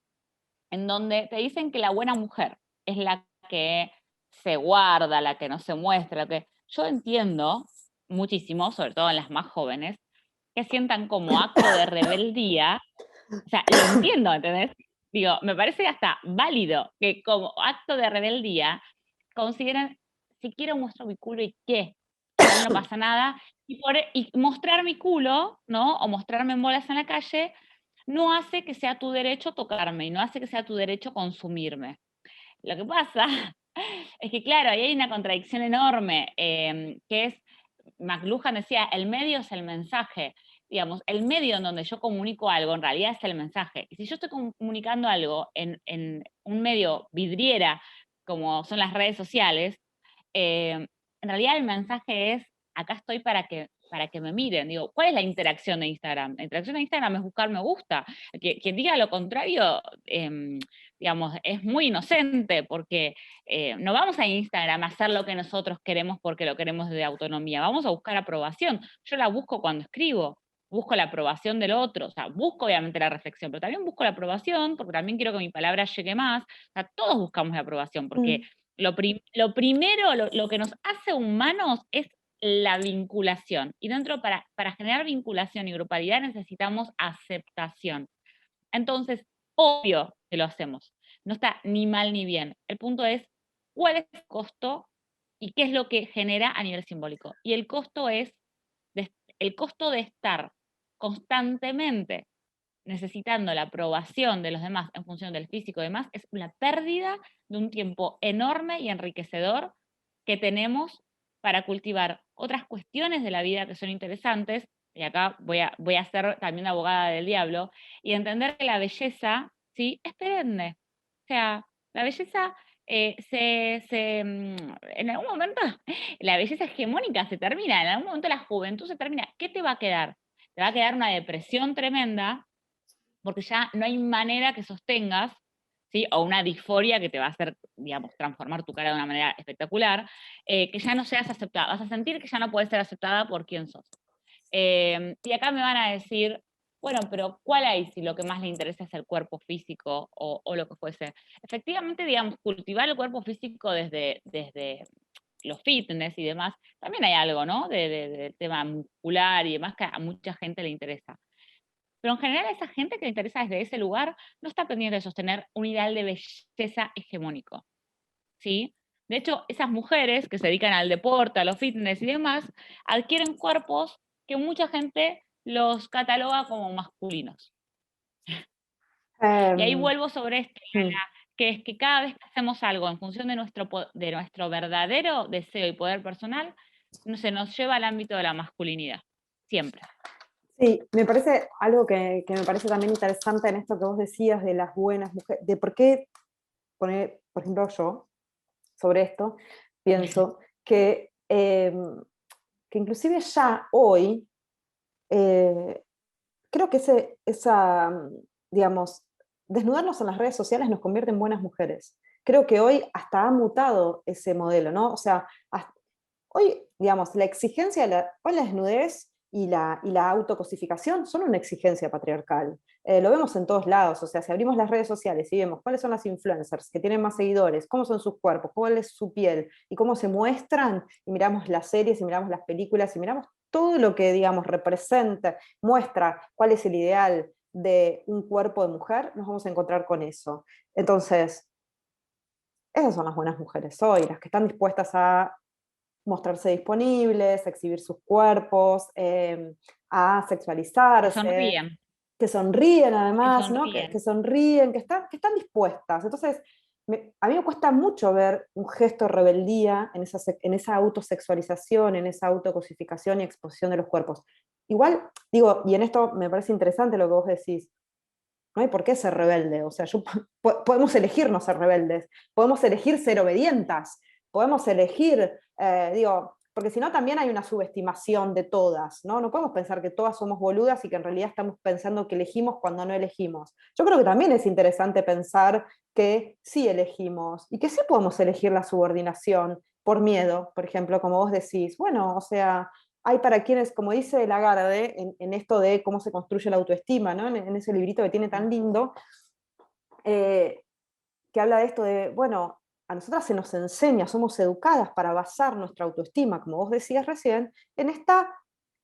en donde te dicen que la buena mujer es la que se guarda, la que no se muestra, que yo entiendo muchísimo, sobre todo en las más jóvenes, que sientan como acto de rebeldía, o sea, lo entiendo, ¿entendés? Digo, me parece hasta válido que como acto de rebeldía consideren, si quiero muestro mi culo y qué, total no pasa nada, y mostrar mi culo, ¿no? O mostrarme en bolas en la calle, no hace que sea tu derecho tocarme y no hace que sea tu derecho consumirme. Lo que pasa es que, claro, ahí hay una contradicción enorme, que es, McLuhan decía, el medio es el mensaje. Digamos, el medio en donde yo comunico algo en realidad es el mensaje. Y si yo estoy comunicando algo en un medio vidriera, como son las redes sociales, en realidad el mensaje es, acá estoy para que me miren. Digo, ¿cuál es la interacción de Instagram? La interacción de Instagram es buscar me gusta. Quien diga lo contrario, digamos, es muy inocente, porque no vamos a Instagram a hacer lo que nosotros queremos porque lo queremos de autonomía, vamos a buscar aprobación. Yo la busco cuando escribo, busco la aprobación del otro, o sea, busco obviamente la reflexión, pero también busco la aprobación porque también quiero que mi palabra llegue más. O sea, todos buscamos la aprobación, porque Mm, lo primero, lo que nos hace humanos es la vinculación. Y dentro, para generar vinculación y grupalidad necesitamos aceptación. Entonces, obvio que lo hacemos. No está ni mal ni bien. El punto es cuál es el costo y qué es lo que genera a nivel simbólico. Y el costo es el costo de estar constantemente necesitando la aprobación de los demás en función del físico y demás, es la pérdida de un tiempo enorme y enriquecedor que tenemos para cultivar otras cuestiones de la vida que son interesantes, y acá voy a ser también abogada del diablo, y entender que la belleza, ¿sí?, es perenne. O sea, la belleza en algún momento, la belleza hegemónica se termina, en algún momento la juventud se termina. ¿Qué te va a quedar? Te va a quedar una depresión tremenda, porque ya no hay manera que sostengas, ¿sí? O una disforia que te va a hacer, digamos, transformar tu cara de una manera espectacular, que ya no seas aceptada. Vas a sentir que ya no puedes ser aceptada por quien sos. Y acá me van a decir, bueno, pero ¿cuál hay si lo que más le interesa es el cuerpo físico o lo que fuese? Efectivamente, digamos, cultivar el cuerpo físico desde los fitness y demás, también hay algo, ¿no? Del tema muscular y demás que a mucha gente le interesa. Pero en general esa gente que le interesa desde ese lugar no está pendiente de sostener un ideal de belleza hegemónico, ¿sí? De hecho, esas mujeres que se dedican al deporte, a los fitness y demás, adquieren cuerpos que mucha gente los cataloga como masculinos. Y ahí em, vuelvo sobre esto, mm. que es que cada vez que hacemos algo en función de de nuestro verdadero deseo y poder personal, se nos lleva al ámbito de la masculinidad, siempre. Sí, me parece algo que me parece también interesante en esto que vos decías de las buenas mujeres, de por qué poner, por ejemplo, yo sobre esto, pienso que inclusive ya hoy, eh, creo que digamos, desnudarnos en las redes sociales nos convierte en buenas mujeres. Creo que hoy hasta ha mutado ese modelo, ¿no? O sea, hoy, digamos, la exigencia, hoy la desnudez y la autocosificación son una exigencia patriarcal. Lo vemos en todos lados, o sea, si abrimos las redes sociales y vemos cuáles son las influencers que tienen más seguidores, cómo son sus cuerpos, cuál es su piel y cómo se muestran, y miramos las series y miramos las películas y miramos todo lo que, digamos, representa, muestra cuál es el ideal de un cuerpo de mujer, nos vamos a encontrar con eso. Entonces, esas son las buenas mujeres hoy, las que están dispuestas a mostrarse disponibles, a exhibir sus cuerpos, a Que sexualizarse, sonríen, que sonríen que además, ¿no? sonríen. Que sonríen, que están dispuestas. Entonces, a mí me cuesta mucho ver un gesto de rebeldía en esa autosexualización, en esa autocosificación y exposición de los cuerpos. Igual, digo, y en esto me parece interesante lo que vos decís, no hay por qué ser rebelde, o sea, podemos elegir no ser rebeldes, podemos elegir ser obedientas, podemos elegir, digo, porque si no también hay una subestimación de todas, ¿no? No podemos pensar que todas somos boludas y que en realidad estamos pensando que elegimos cuando no elegimos. Yo creo que también es interesante pensar que sí elegimos y que sí podemos elegir la subordinación por miedo, por ejemplo, como vos decís, bueno, o sea, hay para quienes, como dice Lagarde, en esto de cómo se construye la autoestima, ¿no? En ese librito que tiene tan lindo, eh, que habla de esto de, bueno, a nosotras se nos enseña, somos educadas para basar nuestra autoestima, como vos decías recién, en esta,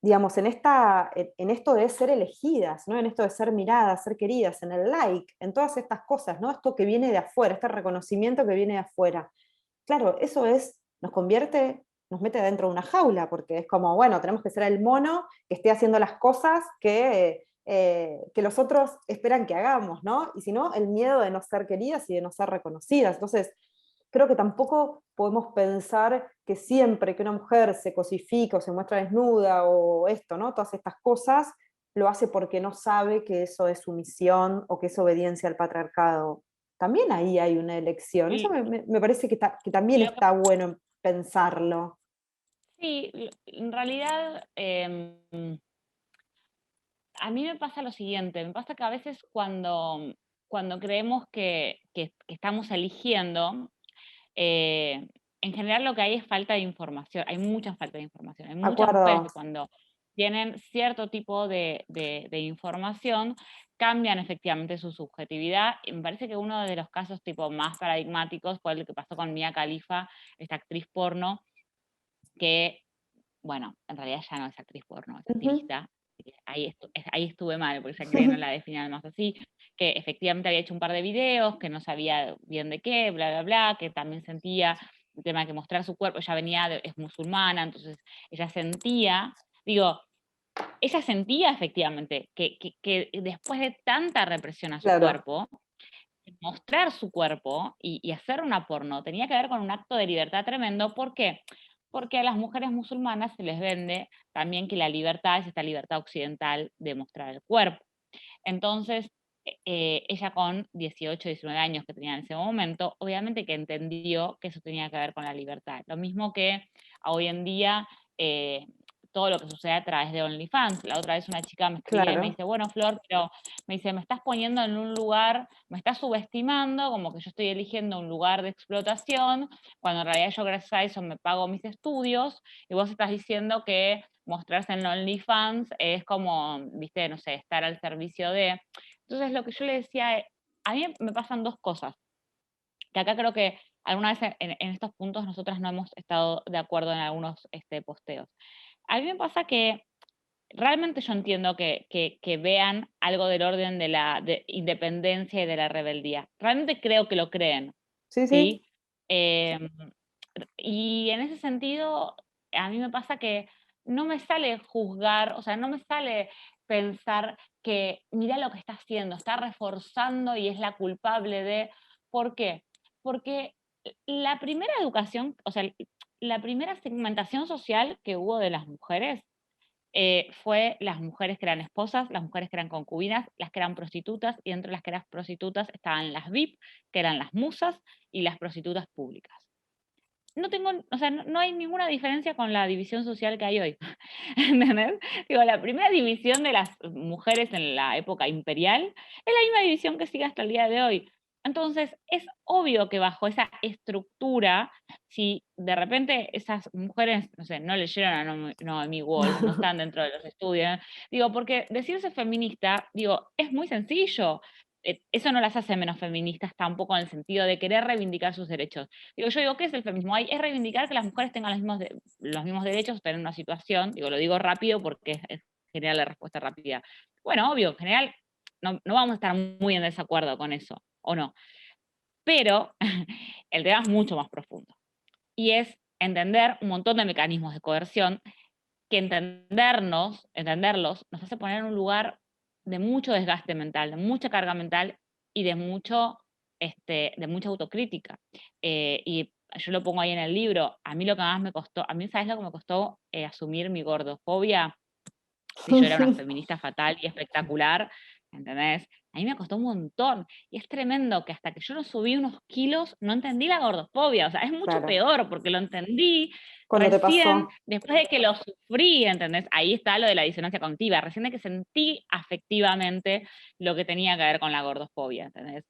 digamos, en esto de ser elegidas, ¿no? En esto de ser miradas, ser queridas, en el like, en todas estas cosas, ¿no? Esto que viene de afuera, este reconocimiento que viene de afuera. Claro, eso nos convierte, nos mete dentro de una jaula, porque es como, bueno, tenemos que ser el mono que esté haciendo las cosas que los otros esperan que hagamos, ¿no? Y si no, el miedo de no ser queridas y de no ser reconocidas. Entonces, creo que tampoco podemos pensar que siempre que una mujer se cosifica o se muestra desnuda o esto, ¿no? Todas estas cosas, lo hace porque no sabe que eso es sumisión o que es obediencia al patriarcado. También ahí hay una elección. Eso me parece que también Lo que está bueno pensarlo. sí, en realidad, a mí me pasa lo siguiente, me pasa que a veces cuando creemos que estamos eligiendo, en general lo que hay es falta de información, hay mucha falta de información. Hay muchas mujeres Acuerdo. que cuando tienen cierto tipo de información, cambian efectivamente su subjetividad. Y me parece que uno de los casos tipo más paradigmáticos fue el que pasó con Mia Khalifa, esta actriz porno, que bueno, en realidad ya no es actriz porno, es Ujú. activista. Ahí estuve mal, porque ya que no la definían más así, que efectivamente había hecho un par de videos, que no sabía bien de qué, bla, bla, bla, que también sentía el tema de que mostrar su cuerpo, ella es musulmana, entonces ella sentía, digo, ella sentía efectivamente que después de tanta represión a su Claro, cuerpo, mostrar su cuerpo y hacer una porno tenía que ver con un acto de libertad tremendo. ¿Por qué? Porque a las mujeres musulmanas se les vende también que la libertad es esta libertad occidental de mostrar el cuerpo. Entonces, ella con 18, 19 años que tenía en ese momento, obviamente que entendió que eso tenía que ver con la libertad. Lo mismo que hoy en día eh, todo lo que sucede a través de OnlyFans. La otra vez una chica me escribía y me claro. dice, bueno, Flor, pero me dice, me estás poniendo en un lugar, me estás subestimando, como que yo estoy eligiendo un lugar de explotación, cuando en realidad yo gracias a eso me pago mis estudios, y vos estás diciendo que mostrarse en OnlyFans es como, viste, no sé, estar al servicio de... Entonces lo que yo le decía, a mí me pasan dos cosas, que acá creo que alguna vez en estos puntos nosotras no hemos estado de acuerdo en algunos posteos. A mí me pasa que realmente yo entiendo que vean algo del orden de la independencia y de la rebeldía. Realmente creo que lo creen, Sí, sí. ¿sí? Em, y en ese sentido, a mí me pasa que no me sale juzgar, o sea, no me sale pensar que mira lo que está haciendo, está reforzando y es la culpable de... ¿Por qué? Porque la primera educación, o sea, la primera segmentación social que hubo de las mujeres fue las mujeres que eran esposas, las mujeres que eran concubinas, las que eran prostitutas, y entre las que eran prostitutas estaban las VIP, que eran las musas, y las prostitutas públicas. No tengo, o sea, no hay ninguna diferencia con la división social que hay hoy. ¿Entendés? Digo, la primera división de las mujeres en la época imperial es la misma división que sigue hasta el día de hoy. Entonces, es obvio que bajo esa estructura, si de repente esas mujeres, no sé, no leyeron a Naomi Wolf, no están dentro de los estudios, digo, porque decirse feminista, digo, es muy sencillo. eso no las hace menos feministas tampoco en el sentido de querer reivindicar sus derechos. Yo digo, ¿qué es el feminismo? Es reivindicar que las mujeres tengan los mismos derechos, tener una situación, lo digo rápido porque es general la respuesta rápida. Bueno, obvio, en general no vamos a estar muy en desacuerdo con eso, ¿o no? Pero el tema es mucho más profundo. Y es entender un montón de mecanismos de coerción que entenderlos nos hace poner en un lugar de mucho desgaste mental, de mucha carga mental y de mucha autocrítica. Y yo lo pongo ahí en el libro, a mí lo que más me costó, ¿sabes lo que me costó asumir mi gordofobia? Si yo era una feminista fatal y espectacular, ¿entendés? A mí me costó un montón. Y es tremendo que hasta que yo no subí unos kilos, no entendí la gordofobia. O sea, es mucho Claro. peor porque lo entendí Cuando te recién, pasó. después de que lo sufrí, ¿entendés? Ahí está lo de la disonancia cognitiva. Recién de que sentí afectivamente lo que tenía que ver con la gordofobia, ¿entendés?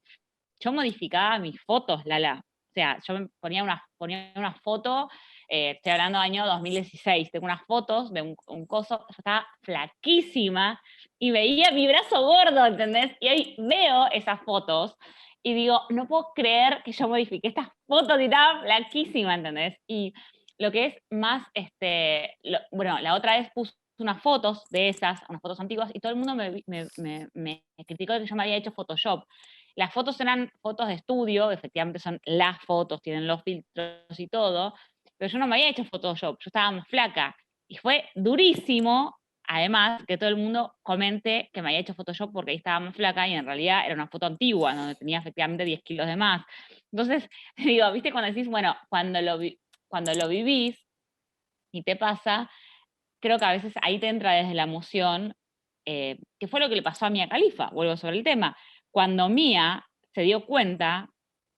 Yo modificaba mis fotos, Lala. O sea, yo me ponía una foto, estoy hablando del año 2016, tengo unas fotos de un coso, yo estaba flaquísima y veía mi brazo gordo, ¿entendés? Y ahí veo esas fotos y digo, no puedo creer que yo modifiqué estas fotos y estaba flaquísima, ¿entendés? Y lo que es más, bueno, la otra vez puse unas fotos de esas, unas fotos antiguas, y todo el mundo me criticó de que yo me había hecho Photoshop. Las fotos eran fotos de estudio, efectivamente son las fotos, tienen los filtros y todo, pero yo no me había hecho Photoshop, yo estaba más flaca. Y fue durísimo, además, que todo el mundo comente que me había hecho Photoshop porque ahí estaba más flaca y en realidad era una foto antigua, donde tenía efectivamente 10 kilos de más. Entonces, digo, viste cuando decís, bueno, cuando lo vivís y te pasa, creo que a veces ahí te entra desde la emoción, que fue lo que le pasó a Mia Khalifa, vuelvo sobre el tema. Cuando Mia se dio cuenta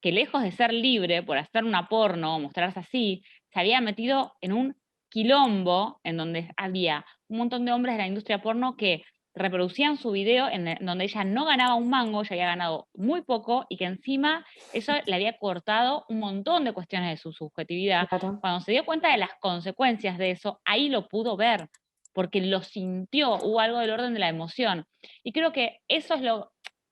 que lejos de ser libre por hacer una porno o mostrarse así, se había metido en un quilombo en donde había un montón de hombres de la industria porno que reproducían su video en donde ella no ganaba un mango, ella había ganado muy poco y que encima eso le había cortado un montón de cuestiones de su subjetividad. Claro. Cuando se dio cuenta de las consecuencias de eso, ahí lo pudo ver, porque lo sintió, hubo algo del orden de la emoción. Y creo que eso es lo...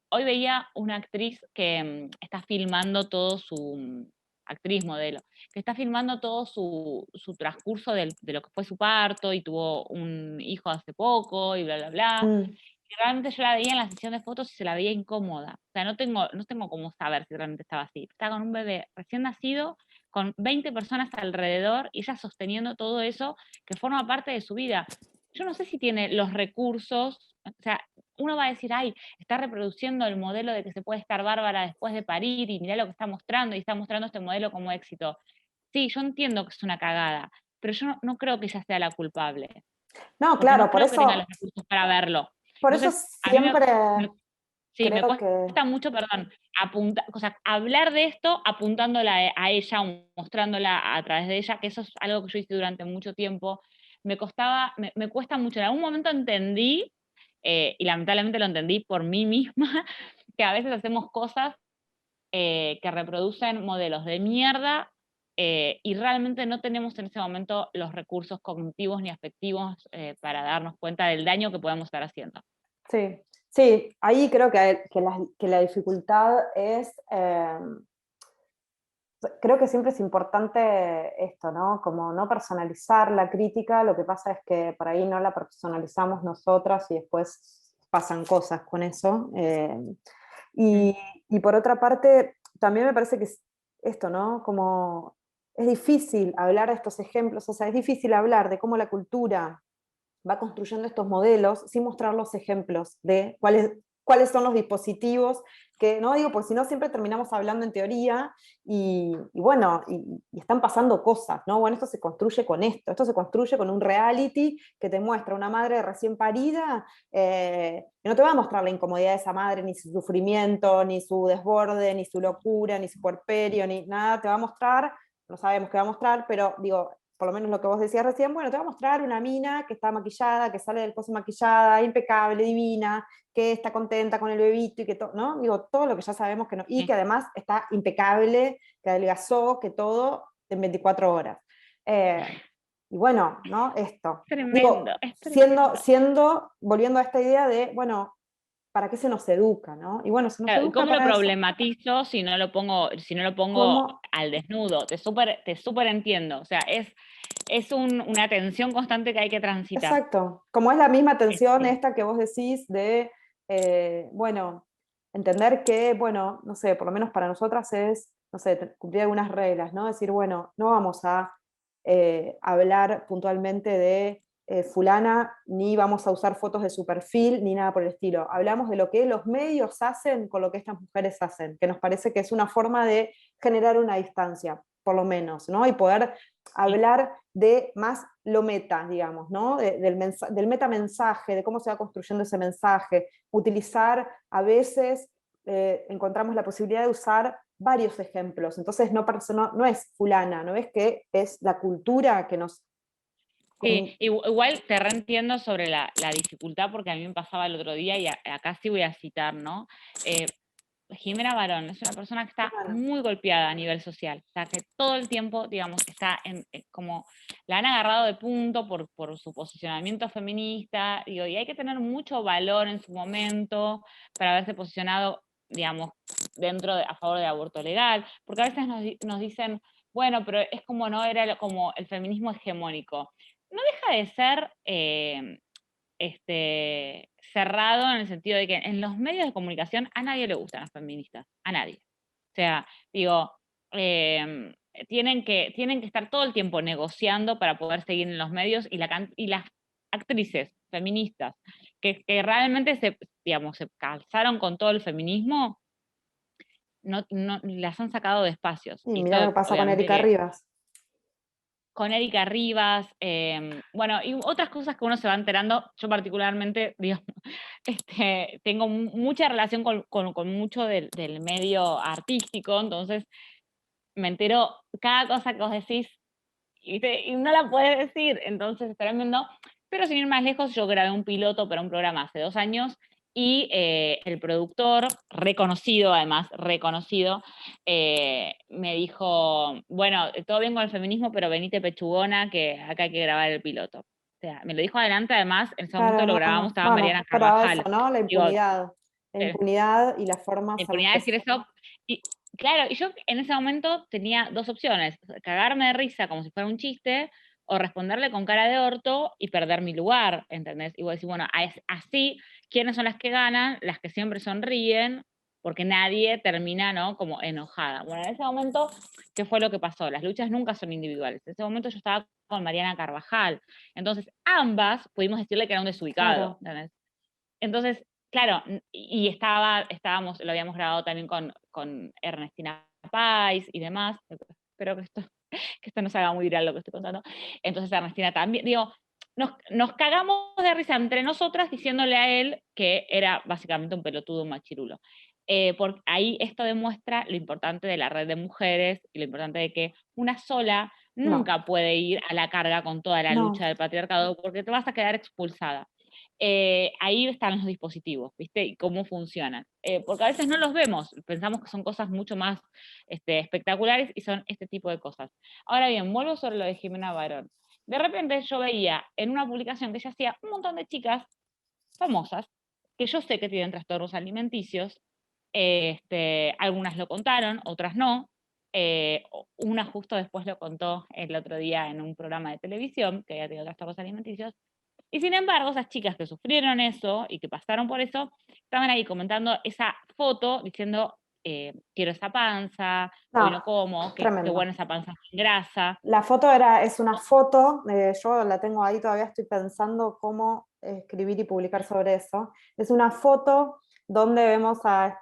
Hoy veía una actriz que está filmando todo su... actriz, modelo, que está filmando todo su transcurso de lo que fue su parto y tuvo un hijo hace poco y bla, bla, bla. Mm. Y realmente yo la veía en la sesión de fotos y se la veía incómoda. O sea, no tengo cómo saber si realmente estaba así. Estaba con un bebé recién nacido, con 20 personas alrededor y ella sosteniendo todo eso que forma parte de su vida. Yo no sé si tiene los recursos, o sea, uno va a decir, ay, está reproduciendo el modelo de que se puede estar bárbara después de parir y mirá lo que está mostrando y está mostrando este modelo como éxito. Sí, yo entiendo que es una cagada, pero yo no creo que ella sea la culpable, No, porque claro, no creo que tenga los recursos para verlo. por eso Entonces, a mí siempre sí, me creo que, cuesta mucho, perdón, o sea, hablar de esto apuntándola a ella, o mostrándola a través de ella, que eso es algo que yo hice durante mucho tiempo. Me cuesta mucho. En algún momento entendí, y lamentablemente lo entendí por mí misma, que a veces hacemos cosas que reproducen modelos de mierda y realmente no tenemos en ese momento los recursos cognitivos ni afectivos para darnos cuenta del daño que podemos estar haciendo. sí, sí, ahí creo que la dificultad es, creo que siempre es importante esto, ¿no? Como no personalizar la crítica, lo que pasa es que por ahí no la personalizamos nosotras y después pasan cosas con eso. Mm. Y por otra parte, también me parece que es esto, ¿no? Como es difícil hablar de estos ejemplos, o sea, es difícil hablar de cómo la cultura va construyendo estos modelos sin mostrar los ejemplos de cuáles son los dispositivos que, no digo, porque si no siempre terminamos hablando en teoría y bueno, y están pasando cosas, ¿no? Bueno, esto se construye con esto se construye con un reality que te muestra una madre recién parida, y no te va a mostrar la incomodidad de esa madre, ni su sufrimiento, ni su desborde, ni su locura, ni su puerperio, ni nada, te va a mostrar, no sabemos qué va a mostrar, pero digo, por lo menos lo que vos decías recién, bueno, te va a mostrar una mina que está maquillada, que sale del coso maquillada, impecable, divina, que está contenta con el bebito y que todo, ¿no? Digo, todo lo que ya sabemos que no, y que además está impecable, que adelgazó, que todo en 24 horas. Y bueno, ¿no? Esto. Tremendo, Digo, es tremendo. volviendo a esta idea de, bueno, ¿para qué se nos educa, no? Y bueno, se nos Claro, ¿y educa cómo lo para eso. problematizo si no lo pongo ¿Cómo? al desnudo? Te súper entiendo. O sea, es una tensión constante que hay que transitar. Exacto. Como es la misma tensión Este, esta que vos decís de, bueno, entender que, bueno, no sé, por lo menos para nosotras es, no sé, cumplir algunas reglas, ¿no? Decir, bueno, no vamos a hablar puntualmente de fulana, ni vamos a usar fotos de su perfil, ni nada por el estilo. Hablamos de lo que los medios hacen con lo que estas mujeres hacen, que nos parece que es una forma de generar una distancia, por lo menos, ¿no? Y poder y, hablar de más lo meta, digamos, ¿no? Del metamensaje, de cómo se va construyendo ese mensaje, utilizar a veces, encontramos la posibilidad de usar varios ejemplos, entonces no es fulana, no es que es la cultura que nos... sí, igual te reentiendo sobre la dificultad, porque a mí me pasaba el otro día, y acá sí voy a citar, ¿no? Jimena Barón es una persona que está Bueno, muy golpeada a nivel social, o sea, que todo el tiempo, digamos, está como la han agarrado de punto por su posicionamiento feminista, digo, y hay que tener mucho valor en su momento para haberse posicionado, digamos, a favor del aborto legal, porque a veces nos dicen, bueno, pero es como no era como el feminismo hegemónico. No deja de ser cerrado en el sentido de que en los medios de comunicación a nadie le gustan las feministas, a nadie. O sea, digo, tienen que estar todo el tiempo negociando para poder seguir en los medios, y las actrices feministas que realmente digamos, se calzaron con todo el feminismo, no las han sacado de espacios. y Y mirá lo esto que pasa con obviamente Erika que Rivas. con Erika Rivas, bueno, y otras cosas que uno se va enterando. Yo particularmente, digamos, tengo mucha relación con mucho del medio artístico, entonces me entero cada cosa que vos decís y no la puedes decir, entonces es tremendo. Pero sin ir más lejos, yo grabé un piloto para un programa hace 2 años, y el productor, reconocido además, reconocido, me dijo, bueno, todo bien con el feminismo, pero venite pechugona, que acá hay que grabar el piloto. O sea, me lo dijo adelante, además, en ese momento Claro, lo no, grabamos, no. estaba Bueno, Mariana es para eso, Carvajal. ¿no? Digo, La eh, impunidad y la forma, la sabemos impunidad que de decir eso. Y claro, y yo en ese momento tenía dos opciones: cagarme de risa como si fuera un chiste, o responderle con cara de orto y perder mi lugar, ¿entendés? Y vos decís, bueno, así, ¿quiénes son las que ganan? Las que siempre sonríen, porque nadie termina, ¿no? Como enojada. Bueno, en ese momento, ¿qué fue lo que pasó? Las luchas nunca son individuales. En ese momento yo estaba con Mariana Carvajal. Entonces, ambas pudimos decirle que era un desubicado, claro. ¿entendés? Entonces, claro, y estábamos, lo habíamos grabado también con Ernestina Pais y demás. Espero que esto no se haga muy viral lo que estoy contando. Entonces Ernestina también, digo, nos cagamos de risa entre nosotras diciéndole a él que era básicamente un pelotudo, un machirulo. Porque ahí esto demuestra lo importante de la red de mujeres y lo importante de que una sola No, nunca puede ir a la carga con toda la no. lucha del patriarcado, porque te vas a quedar expulsada. Ahí están los dispositivos, ¿viste? Y cómo funcionan. Porque a veces no los vemos, pensamos que son cosas mucho más espectaculares, y son este tipo de cosas. Ahora bien, vuelvo sobre lo de Jimena Barón. De repente yo veía en una publicación que ella hacía un montón de chicas famosas, que yo sé que tienen trastornos alimenticios. Algunas lo contaron, otras no. Una justo después lo contó el otro día en un programa de televisión, que había tenido trastornos alimenticios. Y sin embargo, esas chicas que sufrieron eso y que pasaron por eso, estaban ahí comentando esa foto, diciendo, quiero esa panza, hoy no No, como, qué tremendo. buena esa panza sin grasa. La foto es una foto, yo la tengo ahí, todavía estoy pensando cómo escribir y publicar sobre eso. Es una foto donde vemos a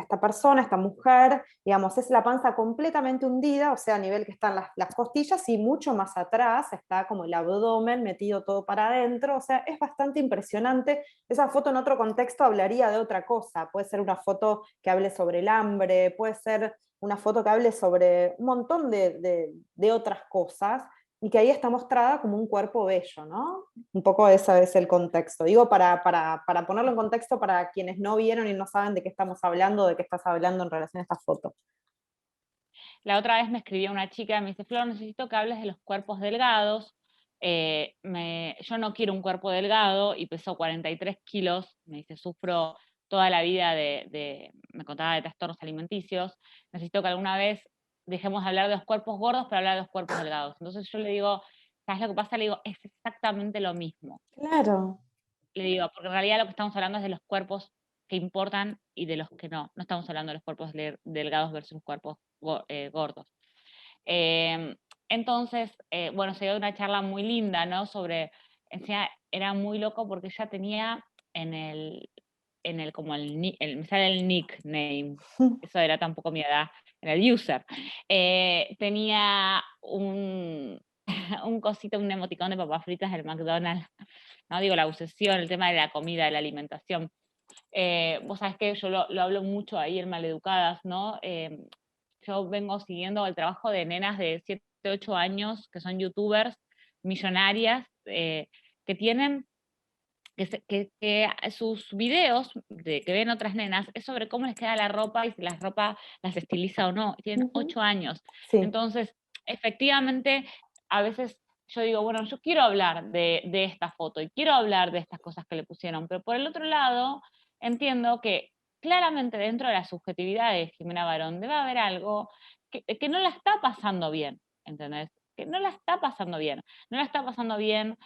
esta persona, esta mujer, digamos, es la panza completamente hundida, o sea, a nivel que están las costillas, y mucho más atrás está como el abdomen metido todo para adentro, o sea, es bastante impresionante. Esa foto en otro contexto hablaría de otra cosa, puede ser una foto que hable sobre el hambre, puede ser una foto que hable sobre un montón de otras cosas, y que ahí está mostrada como un cuerpo bello, ¿no? Un poco ese es el contexto. Digo, para ponerlo en contexto para quienes no vieron y no saben de qué estamos hablando, de qué estás hablando en relación a esta foto. La otra vez me escribió una chica, me dice, Flor, necesito que hables de los cuerpos delgados. Yo no quiero un cuerpo delgado, y peso 43 kilos. Me dice, sufro toda la vida me contaba de trastornos alimenticios, necesito que alguna vez dejemos de hablar de los cuerpos gordos para hablar de los cuerpos delgados. Entonces yo le digo, ¿sabes lo que pasa? Le digo, es exactamente lo mismo. Claro. Le digo, porque en realidad lo que estamos hablando es de los cuerpos que importan y de los que no. No estamos hablando de los cuerpos delgados versus los cuerpos gordos. Entonces, bueno, se dio una charla muy linda, ¿no? Sobre, encima era muy loco porque ella tenía como me sale el nickname, eso era tampoco mi edad, era el user. Tenía un cosito, un emoticón de papas fritas del McDonald's, ¿no? Digo, la obsesión, el tema de la comida, de la alimentación. Vos sabés que yo lo hablo mucho ahí en Maleducadas, ¿no? Yo vengo siguiendo el trabajo de nenas de 7, 8 años, que son youtubers, millonarias, que tienen, que sus videos que ven otras nenas es sobre cómo les queda la ropa y si la ropa las estiliza o no. Tienen 8 años. Sí. Entonces, efectivamente, a veces yo digo, bueno, yo quiero hablar de esta foto y quiero hablar de estas cosas que le pusieron, pero por el otro lado, entiendo que claramente dentro de la subjetividad de Jimena Barón debe haber algo que no la está pasando bien, ¿entendés? Que no la está pasando bien. No la está pasando bien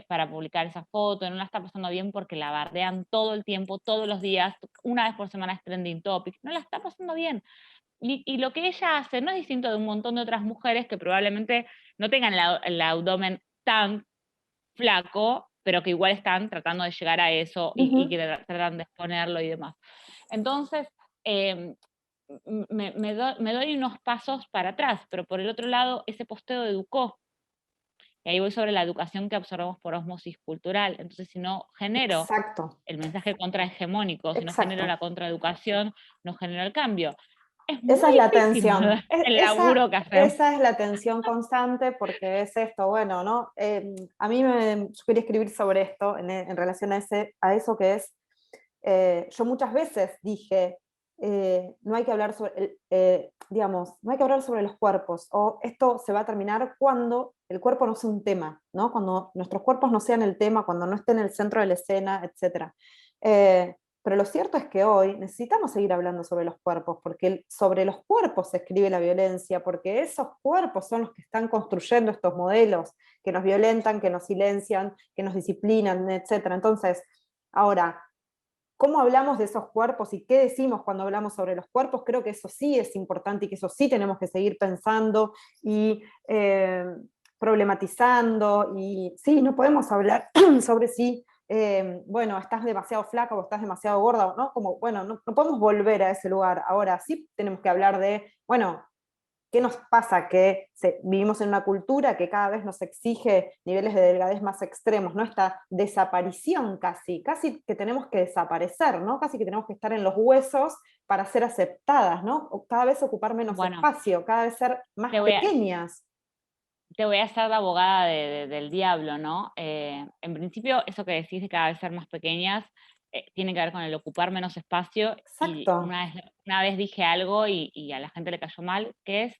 para publicar esa foto, no la está pasando bien porque la bardean todo el tiempo, todos los días, una vez por semana es trending topic, no la está pasando bien. Y lo que ella hace no es distinto de un montón de otras mujeres que probablemente no tengan el abdomen tan flaco, pero que igual están tratando de llegar a eso y que tratan de exponerlo y demás. Entonces, me doy unos pasos para atrás, pero por el otro lado, ese posteo educó. Y ahí voy sobre la educación que absorbemos por osmosis cultural. Entonces, si no genero Exacto. el mensaje contrahegemónico, si no genero Exacto. la contraeducación, no genero el cambio. Es Esa muy es la difícil tensión. el laburo que hacemos. Esa es la tensión constante porque es esto, bueno, ¿no? A mí yo quería escribir sobre esto en relación a eso que es, yo muchas veces dije, no hay que hablar sobre, digamos, no hay que hablar sobre los cuerpos, o esto se va a terminar cuando el cuerpo no sea un tema, ¿no? Cuando nuestros cuerpos no sean el tema, cuando no estén en el centro de la escena, etc. Pero lo cierto es que hoy necesitamos seguir hablando sobre los cuerpos, porque sobre los cuerpos se escribe la violencia, porque esos cuerpos son los que están construyendo estos modelos que nos violentan, que nos silencian, que nos disciplinan, etc. Entonces, ahora, ¿cómo hablamos de esos cuerpos y qué decimos cuando hablamos sobre los cuerpos? Creo que eso sí es importante y que eso sí tenemos que seguir pensando y problematizando. Y sí, no podemos hablar sobre si, bueno, estás demasiado flaca o estás demasiado gorda, ¿no? Como, bueno, no podemos volver a ese lugar. Ahora sí tenemos que hablar de, bueno, ¿qué nos pasa? Que vivimos en una cultura que cada vez nos exige niveles de delgadez más extremos, ¿no? Esta desaparición casi que tenemos que desaparecer, ¿no? Casi que tenemos que estar en los huesos para ser aceptadas, ¿no? O cada vez ocupar menos Bueno, espacio, cada vez ser más te voy a, pequeñas. te voy a hacer la abogada del diablo, ¿no? En principio, eso que decís de cada vez ser más pequeñas, tiene que ver con el ocupar menos espacio, y Exacto. una vez dije algo y a la gente le cayó mal, que es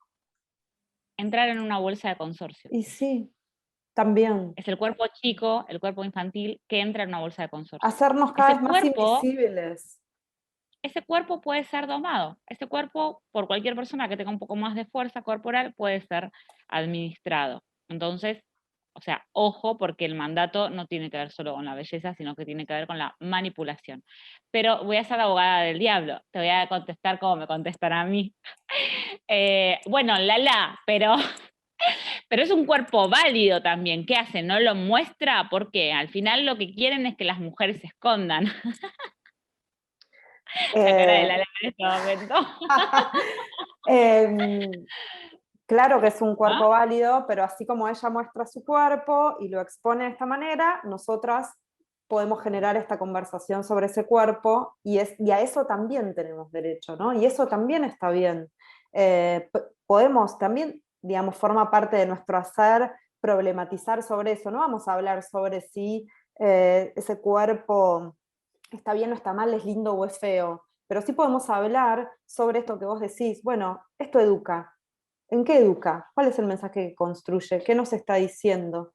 entrar en una bolsa de consorcio. Y sí, también. Es el cuerpo chico, el cuerpo infantil, que entra en una bolsa de consorcio. Hacernos cada Ese vez más cuerpo, invisibles. ese cuerpo puede ser domado. Ese cuerpo, por cualquier persona que tenga un poco más de fuerza corporal, puede ser administrado. Entonces, o sea, ojo, porque el mandato no tiene que ver solo con la belleza, sino que tiene que ver con la manipulación. Pero voy a ser la abogada del diablo. Te voy a contestar como me contestan a mí. Bueno, pero pero es un cuerpo válido también. ¿Qué hace? ¿No lo muestra? Porque al final lo que quieren es que las mujeres se escondan. La cara de Eh, Lala en este momento. em, Claro que es un ¿Ah? cuerpo válido, pero así como ella muestra su cuerpo y lo expone de esta manera, nosotras podemos generar esta conversación sobre ese cuerpo y a eso también tenemos derecho, ¿no? Y eso también está bien. Podemos también, digamos, forma parte de nuestro hacer problematizar sobre eso. No vamos a hablar sobre si ese cuerpo está bien o está mal, es lindo o es feo, pero sí podemos hablar sobre esto que vos decís. Bueno, esto educa. ¿En qué educa? ¿Cuál es el mensaje que construye? ¿Qué nos está diciendo?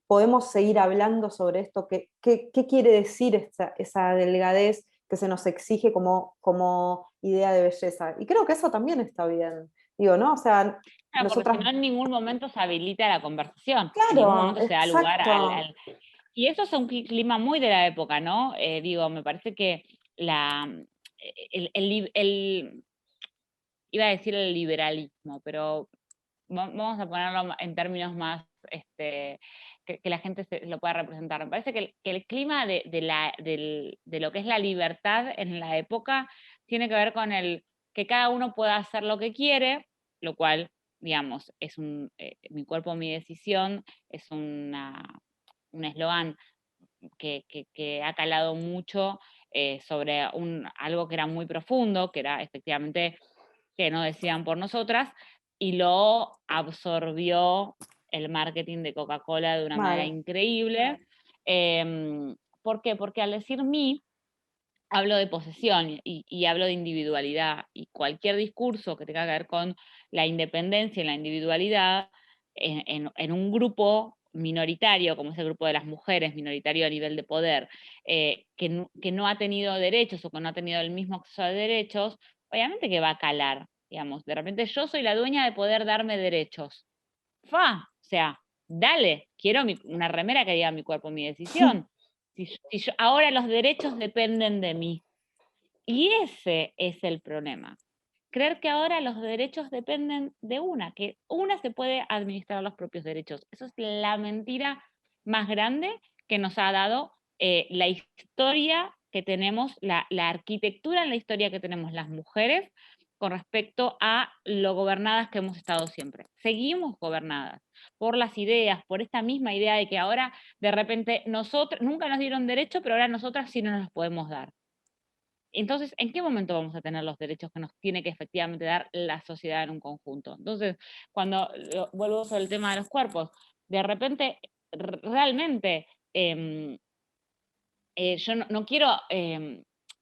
¿Podemos seguir hablando sobre esto? ¿Qué quiere decir esa delgadez que se nos exige como idea de belleza. Y creo que eso también está bien. Digo, ¿no? O sea, Claro, porque si nosotras... no en ningún momento se habilita la conversación, en ningún Claro, momento se da lugar exacto. Y eso es un clima muy de la época, ¿no? Digo, me parece que la, iba a decir el liberalismo, pero vamos a ponerlo en términos más, que la gente lo pueda representar. Me parece que el clima de lo que es la libertad en la época tiene que ver con el que cada uno pueda hacer lo que quiere, lo cual, digamos, es mi cuerpo, mi decisión, es un eslogan que ha calado mucho sobre algo que era muy profundo, que era efectivamente que no decían por nosotras, y lo absorbió el marketing de Coca-Cola de una manera Mal. increíble. ¿Por qué? Porque al decir mí, hablo de posesión y hablo de individualidad, y cualquier discurso que tenga que ver con la independencia y la individualidad en un grupo minoritario, como es el grupo de las mujeres, minoritario a nivel de poder, que no ha tenido derechos o que no ha tenido el mismo acceso a derechos, obviamente que va a calar, digamos, de repente yo soy la dueña de poder darme derechos. O sea, dale, quiero una remera que diga mi cuerpo, mi decisión. Ahora los derechos dependen de mí. Y ese es el problema. Creer que ahora los derechos dependen de que una se puede administrar los propios derechos. Eso es la mentira más grande que nos ha dado la historia que tenemos, la arquitectura en la historia que tenemos las mujeres con respecto a lo gobernadas que hemos estado siempre. Seguimos gobernadas por las ideas, por esta misma idea de que ahora de repente nosotros, nunca nos dieron derecho, pero ahora nosotras sí nos los podemos dar. Entonces, ¿en qué momento vamos a tener los derechos que nos tiene que efectivamente dar la sociedad en un conjunto? Entonces, cuando vuelvo sobre el tema de los cuerpos, de repente, realmente, yo no quiero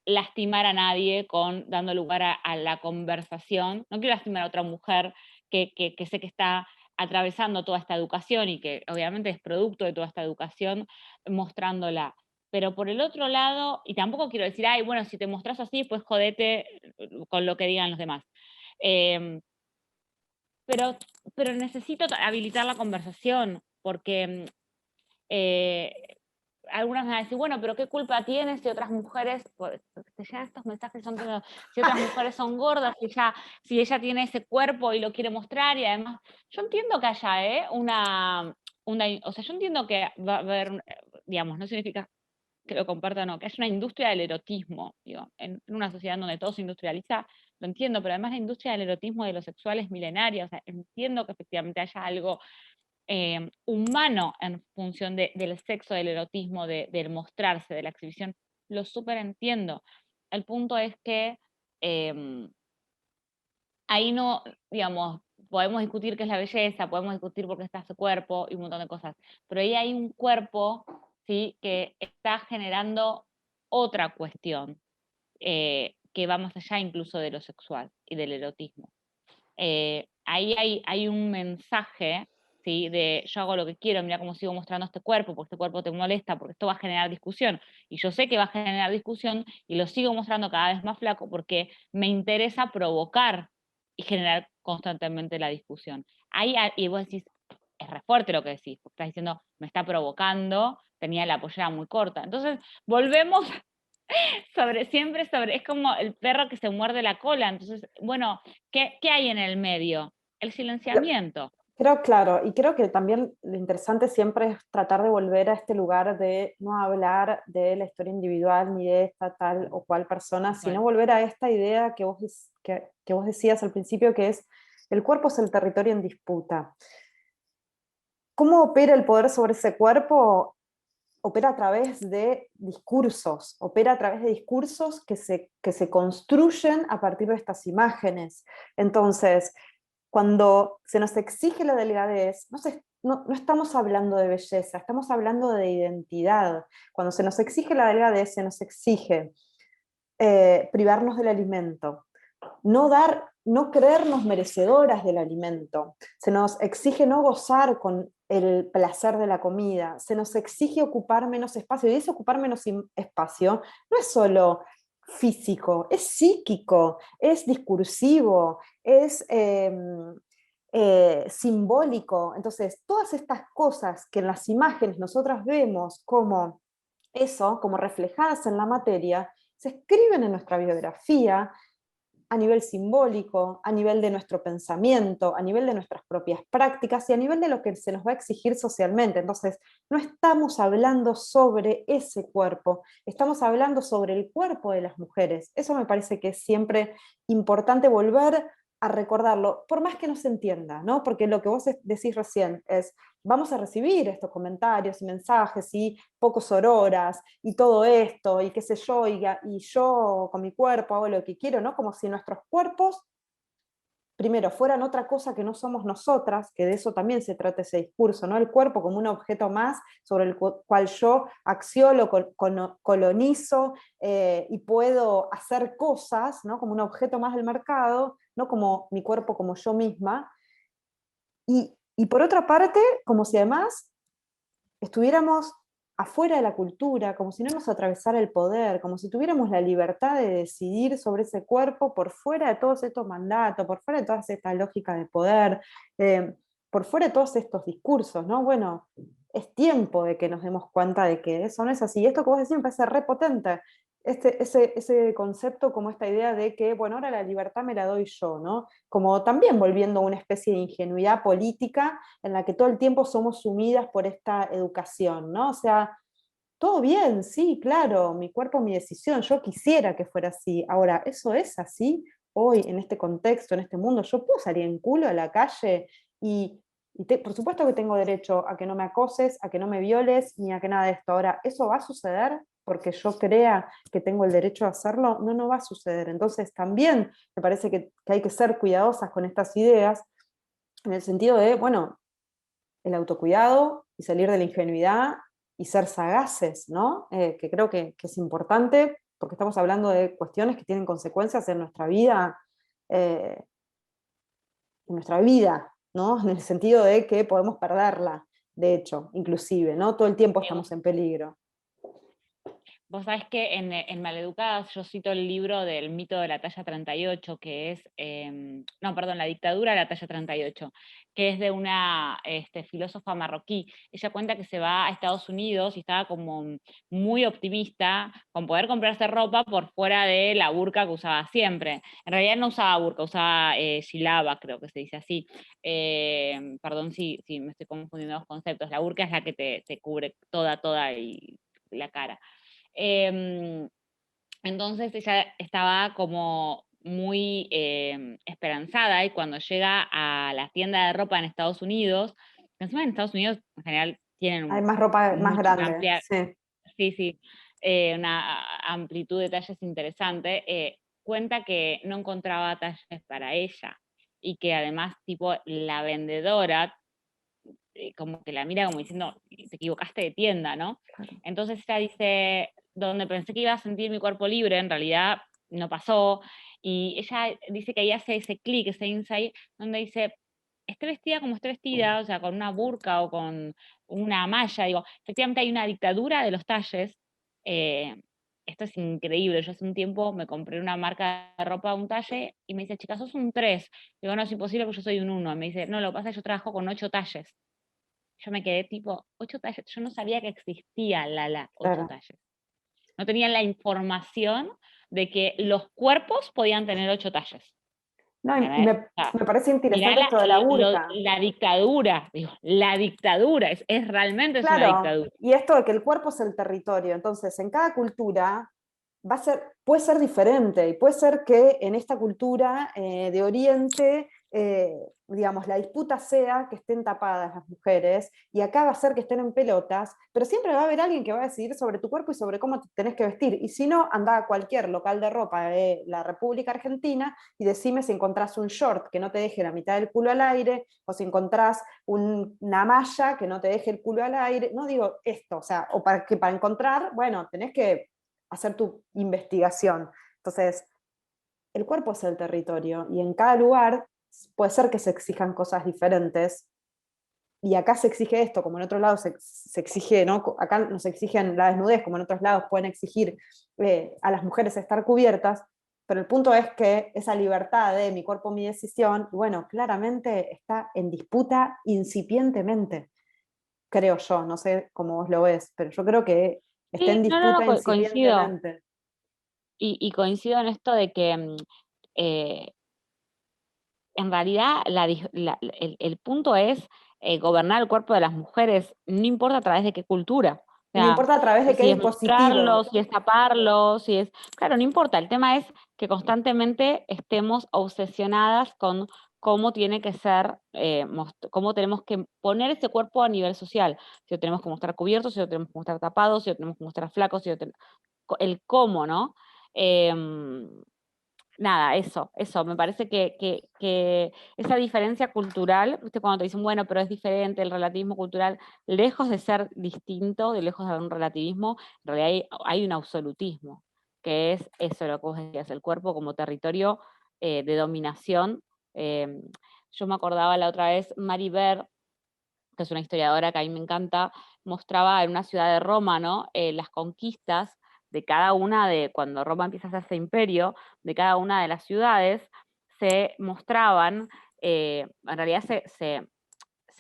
lastimar a nadie dando lugar a la conversación, no quiero lastimar a otra mujer que sé que está atravesando toda esta educación y que obviamente es producto de toda esta educación, mostrándola. Pero por el otro lado, y tampoco quiero decir, ay, bueno, si te mostrás así, pues jodete con lo que digan los demás. Eh, pero, pero necesito habilitar la conversación, porque eh, algunas me van a decir, bueno, pero ¿qué culpa tienes si otras mujeres, te llegan estos mensajes, si otras mujeres son gordas, si ella tiene ese cuerpo y lo quiere mostrar? Y además, yo entiendo que haya o sea, yo entiendo que va a haber, digamos, no significa que lo compartan, no, que haya una industria del erotismo, digo, en una sociedad donde todo se industrializa, lo entiendo, pero además la industria del erotismo de lo sexual es milenaria, o sea, entiendo que efectivamente haya algo humano en función del sexo, del erotismo, del mostrarse, de la exhibición, lo súper entiendo. El punto es que ahí no, digamos, podemos discutir qué es la belleza, podemos discutir por qué está ese cuerpo y un montón de cosas, pero ahí hay un cuerpo, ¿sí?, que está generando otra cuestión, que va más allá incluso de lo sexual y del erotismo. Ahí hay un mensaje, ¿sí?, de yo hago lo que quiero, mira cómo sigo mostrando este cuerpo, porque este cuerpo te molesta, porque esto va a generar discusión. Y yo sé que va a generar discusión y lo sigo mostrando cada vez más flaco porque me interesa provocar y generar constantemente la discusión. Y vos decís, es re fuerte lo que decís, porque estás diciendo, me está provocando, tenía la pollera muy corta. Entonces, volvemos es como el perro que se muerde la cola. Entonces, bueno, ¿qué hay en el medio? El silenciamiento. Creo, claro, y creo que también lo interesante siempre es tratar de volver a este lugar de no hablar de la historia individual ni de esta tal o cual persona, sino Bueno, volver a esta idea que vos decías al principio, que es el cuerpo es el territorio en disputa. ¿Cómo opera el poder sobre ese cuerpo? Opera a través de discursos, opera a través de discursos que se construyen a partir de estas imágenes. Entonces, cuando se nos exige la delgadez, no estamos hablando de belleza, estamos hablando de identidad. Cuando se nos exige la delgadez, se nos exige privarnos del alimento, no creernos merecedoras del alimento, se nos exige no gozar con el placer de la comida, se nos exige ocupar menos espacio, y ese ocupar menos espacio no es solo físico, es psíquico, es discursivo, es simbólico. Entonces, todas estas cosas que en las imágenes nosotras vemos como eso, como reflejadas en la materia, se escriben en nuestra biografía a nivel simbólico, a nivel de nuestro pensamiento, a nivel de nuestras propias prácticas y a nivel de lo que se nos va a exigir socialmente. Entonces, no estamos hablando sobre ese cuerpo, estamos hablando sobre el cuerpo de las mujeres. Eso me parece que es siempre importante volver a recordarlo, por más que no se entienda, ¿no? Porque lo que vos decís recién es, vamos a recibir estos comentarios y mensajes y poco sororas y todo esto y qué sé yo, y yo con mi cuerpo hago lo que quiero, ¿no? Como si nuestros cuerpos primero fueran otra cosa que no somos nosotras, que de eso también se trata ese discurso, ¿no? El cuerpo como un objeto más sobre el cual yo acciono, colonizo y puedo hacer cosas, ¿no? Como un objeto más del mercado, no como mi cuerpo como yo misma. Y por otra parte, como si además estuviéramos afuera de la cultura, como si no nos atravesara el poder, como si tuviéramos la libertad de decidir sobre ese cuerpo por fuera de todos estos mandatos, por fuera de todas estas lógicas de poder, por fuera de todos estos discursos, ¿no? Bueno, es tiempo de que nos demos cuenta de que eso no es así. Y esto que vos decís me parece repotente, ese concepto como esta idea de que, bueno, ahora la libertad me la doy yo, ¿no? Como también volviendo a una especie de ingenuidad política en la que todo el tiempo somos sumidas por esta educación, ¿no? O sea, todo bien, sí, claro, mi cuerpo, mi decisión, yo quisiera que fuera así. Ahora, ¿eso es así hoy, en este contexto, en este mundo? ¿Yo puedo salir en culo a la calle y por supuesto que tengo derecho a que no me acoses, a que no me violes, ni a que nada de esto? Ahora, ¿eso va a suceder porque yo crea que tengo el derecho a hacerlo? No, no va a suceder. Entonces también me parece que hay que ser cuidadosas con estas ideas, en el sentido de, bueno, el autocuidado y salir de la ingenuidad y ser sagaces, ¿no? Que creo que es importante porque estamos hablando de cuestiones que tienen consecuencias eh, en nuestra vida, ¿no? En el sentido de que podemos perderla, de hecho, inclusive, ¿no? Todo el tiempo estamos en peligro. Vos sabés que en Maleducadas yo cito el libro del mito de la talla 38, que es, no, perdón, la dictadura de la talla 38, que es de una filósofa marroquí. Ella cuenta que se va a Estados Unidos y estaba como muy optimista con poder comprarse ropa por fuera de la burka que usaba siempre. En realidad no usaba burka, usaba shilaba, creo que se dice así. Perdón si me estoy confundiendo los conceptos. La burka es la que te cubre toda y la cara. Entonces ella estaba como muy esperanzada y cuando llega a la tienda de ropa en Estados Unidos, encima en Estados Unidos en general Hay tienen más ropa más una grande, amplia, sí. sí, una amplitud de talles interesante, cuenta que no encontraba talles para ella y que además tipo la vendedora como que la mira como diciendo, te equivocaste de tienda, ¿no? Claro. Entonces ella dice, donde pensé que iba a sentir mi cuerpo libre, en realidad no pasó, y ella dice que ahí hace ese clic, ese insight, donde dice, esté vestida como esté vestida, o sea, con una burka o con una malla, digo, efectivamente hay una dictadura de los talles, esto es increíble, yo hace un tiempo me compré una marca de ropa, un talle, y me dice, chicas, sos un 3, digo, no, es imposible porque yo soy un 1, me dice, no, lo que pasa es que yo trabajo con 8 talles, yo me quedé tipo, 8 talles. Yo no sabía que existía la 8 Claro. talles. No tenía la información de que los cuerpos podían tener 8 talles. No, y ¿Entendés? O sea, me parece mirá interesante esto de la burka. la dictadura, digo, la dictadura, realmente es una Claro, dictadura. y esto de que el cuerpo es el territorio, entonces en cada cultura puede ser diferente, y puede ser que en esta cultura de Oriente, digamos, la disputa sea que estén tapadas las mujeres, y acá va a ser que estén en pelotas, pero siempre va a haber alguien que va a decidir sobre tu cuerpo y sobre cómo te tenés que vestir, y si no, anda a cualquier local de ropa de la República Argentina y decime si encontrás un short que no te deje la mitad del culo al aire, o si encontrás una malla que no te deje el culo al aire, no digo esto, o sea, o para encontrar, bueno, tenés que hacer tu investigación. Entonces, el cuerpo es el territorio y en cada lugar puede ser que se exijan cosas diferentes y acá se exige esto, como en otros lados se exige, ¿no? Acá nos exigen la desnudez, como en otros lados pueden exigir a las mujeres estar cubiertas, pero el punto es que esa libertad de mi cuerpo, mi decisión, bueno, claramente está en disputa incipientemente, creo yo, no sé cómo vos lo ves, pero yo creo que está en Sí, no, no, no, disputa coincido. incipientemente. Y coincido en esto de que eh, en realidad el punto es gobernar el cuerpo de las mujeres, no importa a través de qué cultura. O Y no sea, importa a través de qué si es dispositivo. mostrarlo, si es taparlo, si es... Claro, no importa, el tema es que constantemente estemos obsesionadas con cómo tiene que ser, cómo tenemos que poner ese cuerpo a nivel social. Si lo tenemos que mostrar cubierto, si lo tenemos que mostrar tapado, si lo tenemos que mostrar flaco, si lo el cómo, ¿no? Nada, eso, me parece que esa diferencia cultural, ¿viste? Cuando te dicen, bueno, pero es diferente, el relativismo cultural, lejos de ser distinto, de lejos de haber un relativismo, en realidad hay un absolutismo, que es eso lo que vos decías, el cuerpo como territorio de dominación. Eh, yo me acordaba la otra vez, Mary Beard, que es una historiadora que a mí me encanta, mostraba en una ciudad de Roma, ¿no? Las conquistas de cada una de, cuando Roma empieza a hacerse imperio, de cada una de las ciudades, se mostraban, en realidad se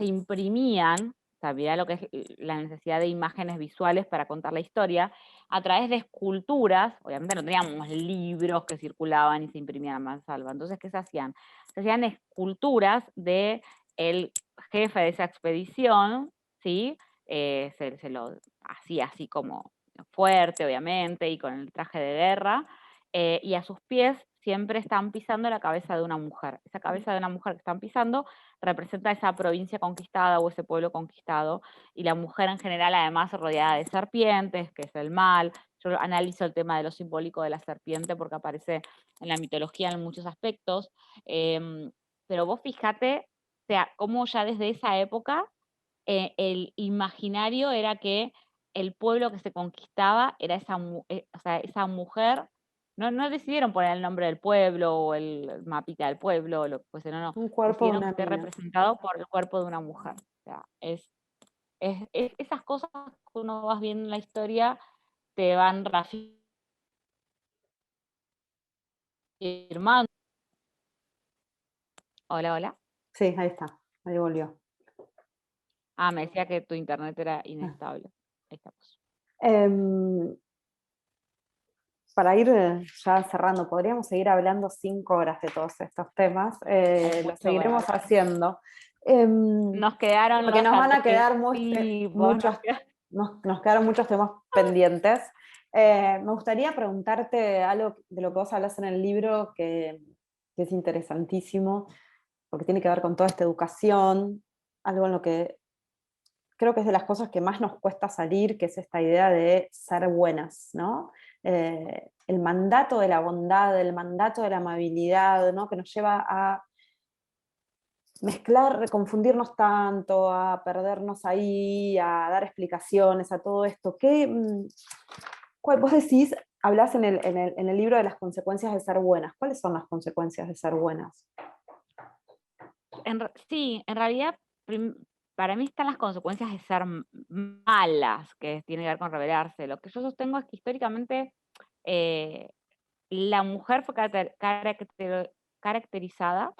imprimían, o sea, mirá lo que es la necesidad de imágenes visuales para contar la historia, a través de esculturas. Obviamente no teníamos libros que circulaban y se imprimían a mansalva. Entonces, ¿qué se hacían? Se hacían esculturas de el jefe de esa expedición, ¿sí? Se lo hacía así como fuerte, obviamente, y con el traje de guerra, y a sus pies siempre están pisando la cabeza de una mujer. Esa cabeza de una mujer que están pisando representa esa provincia conquistada o ese pueblo conquistado, y la mujer en general además rodeada de serpientes, que es el mal. Yo analizo el tema de lo simbólico de la serpiente porque aparece en la mitología en muchos aspectos, pero vos fíjate, o sea, cómo ya desde esa época el imaginario era que el pueblo que se conquistaba era o sea, esa mujer. No decidieron poner el nombre del pueblo o el mapita del pueblo o lo que fuese, no. Un cuerpo de Decidieron que una esté mina. representado por el cuerpo de una mujer. O sea, esas cosas que uno vas viendo en la historia te van reafirmando. Hola, hola. Sí, ahí está, ahí volvió. Ah, me decía que tu internet era inestable. Ahí estamos. Em, para ir ya cerrando, podríamos seguir hablando 5 horas de todos estos temas, Hay lo mucho para seguiremos hablar. haciendo. Em, Nos quedaron porque los nos van a quedar arquetipos. muchos, nos quedaron muchos temas pendientes. Me gustaría preguntarte algo de lo que vos hablas en el libro que es interesantísimo, porque tiene que ver con toda esta educación, algo en lo que creo que es de las cosas que más nos cuesta salir, que es esta idea de ser buenas, ¿no? El mandato de la bondad, el mandato de la amabilidad, ¿no? Que nos lleva a mezclar, confundirnos tanto, a perdernos ahí, a dar explicaciones a todo esto. Vos decís, hablás en el libro de las consecuencias de ser buenas. ¿Cuáles son las consecuencias de ser buenas? Sí, en realidad, para mí están las consecuencias de ser malas, que tiene que ver con rebelarse. Lo que yo sostengo es que históricamente eh, la mujer fue caracterizada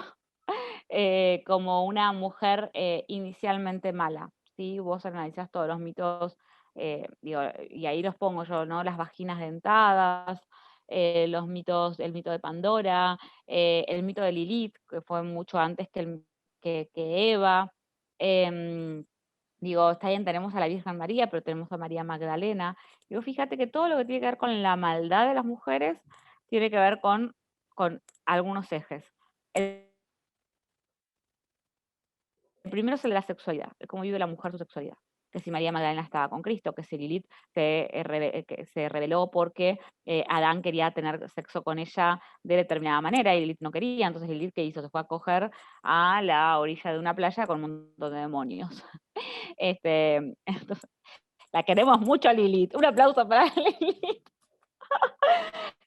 como una mujer inicialmente mala, ¿sí? Vos analizás todos los mitos, digo, y ahí los pongo yo, ¿no? Las vaginas dentadas, los mitos, el mito de Pandora, el mito de Lilith, que fue mucho antes que Eva. em, Digo, está bien, tenemos a la Virgen María, pero tenemos a María Magdalena. Digo, fíjate que todo lo que tiene que ver con la maldad de las mujeres tiene que ver con algunos ejes. El primero es el de la sexualidad, de cómo vive la mujer su sexualidad. Que si María Magdalena estaba con Cristo, que si Lilith que se reveló porque Adán quería tener sexo con ella de determinada manera y Lilith no quería. Entonces Lilith, ¿qué hizo? Se fue a coger a la orilla de una playa con un montón de demonios. Entonces, la queremos mucho a Lilith. Un aplauso para Lilith.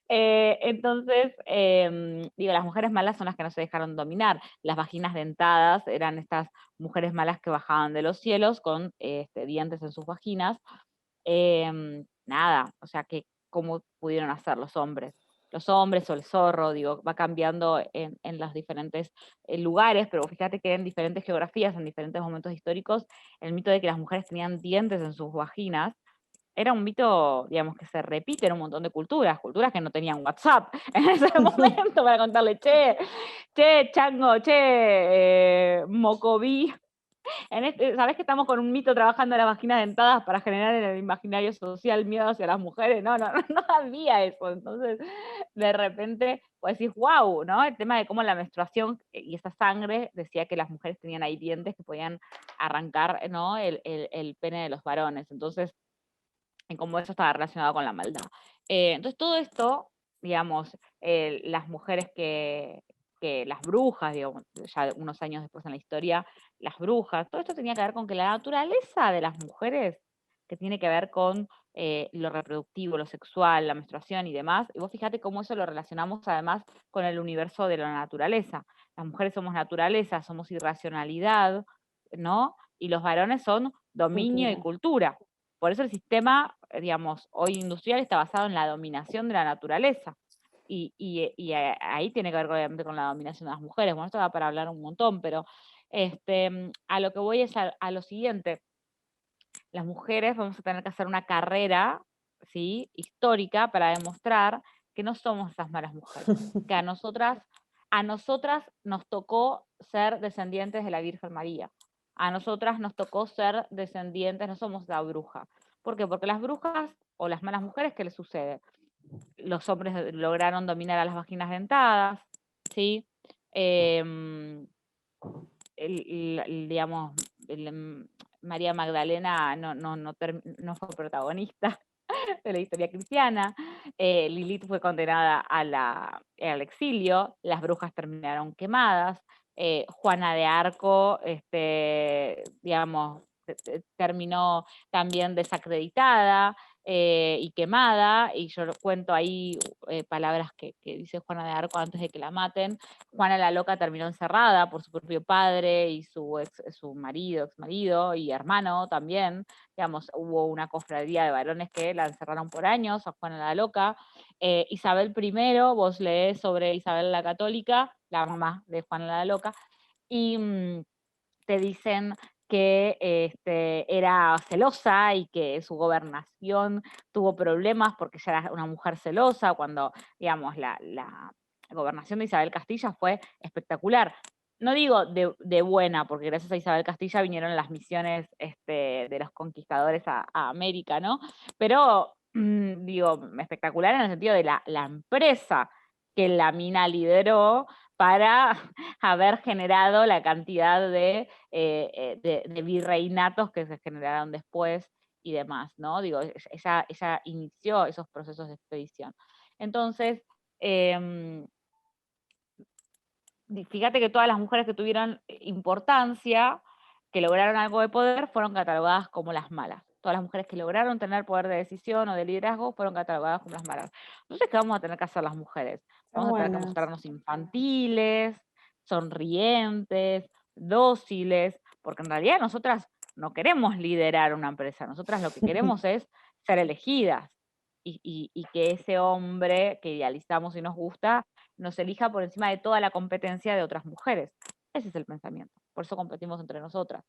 Entonces, digo, las mujeres malas son las que no se dejaron dominar. Las vaginas dentadas eran estas mujeres malas que bajaban de los cielos con dientes en sus vaginas. Nada, o sea, que cómo pudieron hacer los hombres. Los hombres o el zorro, digo, va cambiando en los diferentes lugares, pero fíjate que en diferentes geografías, en diferentes momentos históricos, el mito de que las mujeres tenían dientes en sus vaginas era un mito, digamos, que se repite en un montón de culturas, culturas que no tenían WhatsApp en ese momento para contarle, che, chango, che, mocoví. ¿Sabés que estamos con un mito trabajando en las vaginas dentadas para generar en el imaginario social miedo hacia las mujeres? No, no, no había eso. Entonces, de repente, pues decís, wow, ¿no? El tema de cómo la menstruación y esa sangre decía que las mujeres tenían ahí dientes que podían arrancar, ¿no? El pene de los varones. Entonces, en cómo eso estaba relacionado con la maldad. Entonces todo esto, digamos, las mujeres que las brujas, digamos, ya unos años después en la historia, las brujas, todo esto tenía que ver con que la naturaleza de las mujeres, que tiene que ver con lo reproductivo, lo sexual, la menstruación y demás, y vos fíjate cómo eso lo relacionamos además con el universo de la naturaleza. Las mujeres somos naturaleza, somos irracionalidad, ¿no? Y los varones son dominio y Cultura. cultura. Por eso el sistema, digamos, hoy industrial está basado en la dominación de la naturaleza. Ahí tiene que ver obviamente con la dominación de las mujeres. Bueno, esto da para hablar un montón, pero a lo que voy es a lo siguiente. Las mujeres vamos a tener que hacer una carrera, ¿sí?, histórica para demostrar que no somos esas malas mujeres, que a nosotras nos tocó ser descendientes de la Virgen María. A nosotras nos tocó ser descendientes, no somos la bruja. ¿Por qué? Porque las brujas o las malas mujeres, ¿qué les sucede? Los hombres lograron dominar a las vaginas dentadas, ¿sí? Em, digamos, María Magdalena no fue protagonista de la historia cristiana. Lilith fue condenada al exilio, las brujas terminaron quemadas. Juana de Arco, digamos, terminó también desacreditada y quemada, y yo cuento ahí palabras que dice Juana de Arco antes de que la maten. Juana la Loca terminó encerrada por su propio padre y su marido, ex marido y hermano también. Digamos, hubo una cofradía de varones que la encerraron por años, a Juana la Loca. Isabel I, vos leés sobre Isabel la Católica, la mamá de Juana la Loca, y te dicen que era celosa y que su gobernación tuvo problemas porque ella era una mujer celosa, cuando, digamos, la gobernación de Isabel Castilla fue espectacular. No digo de buena, porque gracias a Isabel Castilla vinieron las misiones de los conquistadores a América, ¿no? Pero, digo, espectacular en el sentido de la empresa que la mina lideró para haber generado la cantidad de virreinatos que se generaron después y demás, ¿no? Digo, ella inició esos procesos de expedición. Entonces, fíjate que todas las mujeres que tuvieron importancia, que lograron algo de poder, fueron catalogadas como las malas. Todas las mujeres que lograron tener poder de decisión o de liderazgo fueron catalogadas como las malas. Entonces, ¿qué vamos a tener que hacer las mujeres? Está Vamos a tener que buenas. mostrarnos infantiles, sonrientes, dóciles, porque en realidad nosotras no queremos liderar una empresa, nosotras lo que queremos es ser elegidas y que ese hombre que idealizamos y nos gusta nos elija por encima de toda la competencia de otras mujeres. Ese es el pensamiento, por eso competimos entre nosotras.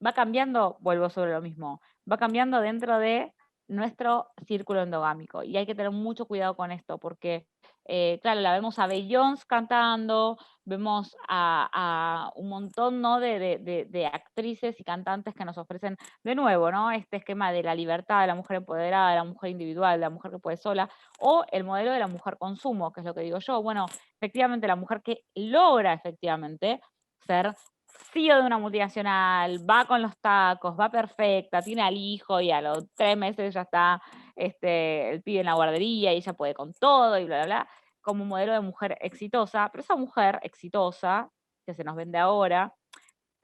Va cambiando, vuelvo sobre lo mismo, va cambiando dentro de nuestro círculo endogámico y hay que tener mucho cuidado con esto porque, claro, la vemos a Beyoncé cantando, vemos a un montón, ¿no?, de actrices y cantantes que nos ofrecen de nuevo, ¿no?, este esquema de la libertad, de la mujer empoderada, de la mujer individual, de la mujer que puede sola, o el modelo de la mujer consumo, que es lo que digo yo. Bueno, efectivamente la mujer que logra efectivamente ser CEO de una multinacional, va con los tacos, va perfecta, tiene al hijo y a los 3 meses ya está el pibe en la guardería y ella puede con todo y bla, bla, bla, como un modelo de mujer exitosa. Pero esa mujer exitosa, que se nos vende ahora,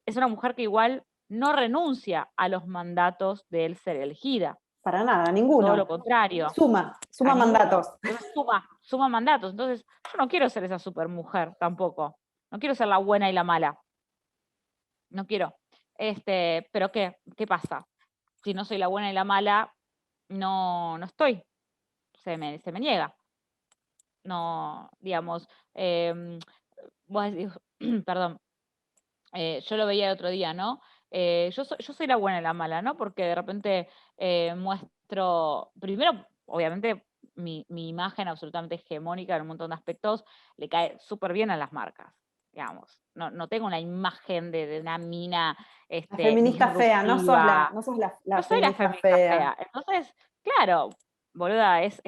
es una mujer que igual no renuncia a los mandatos del ser elegida. Para nada, todo lo ninguno. contrario, Suma a ninguno. mandatos. Entonces suma mandatos. Entonces, yo no quiero ser esa supermujer tampoco. No quiero ser la buena y la mala. No quiero. Pero ¿qué pasa? Si no soy la buena y la mala, no estoy. Se me niega. No, digamos, vos decís, perdón, yo lo veía el otro día, ¿no? Yo soy la buena y la mala, ¿no? Porque de repente muestro, primero, obviamente, mi imagen absolutamente hegemónica en un montón de aspectos le cae súper bien a las marcas, digamos. No tengo una imagen de una mina La feminista fea, disruptiva. no sos No la soy la feminista feminista fea. fea. Entonces, claro, boluda, es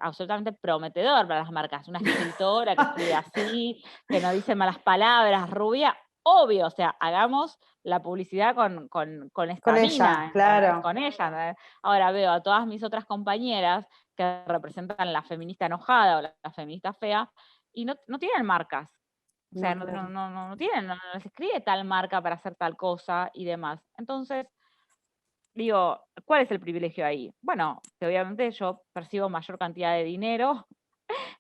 absolutamente prometedor para las marcas. Una escritora que escribe así, que no dice malas palabras, rubia, obvio, o sea, hagamos la publicidad con Con esta ella, mina, ¿entendés? claro. Con ella, ¿entendés? Ahora veo a todas mis otras compañeras que representan la feminista enojada o la feminista fea, y no tienen marcas. O sea, No, claro. no tienen, no les escribe tal marca para hacer tal cosa y demás. Entonces, digo, ¿cuál es el privilegio ahí? Bueno, que obviamente yo percibo mayor cantidad de dinero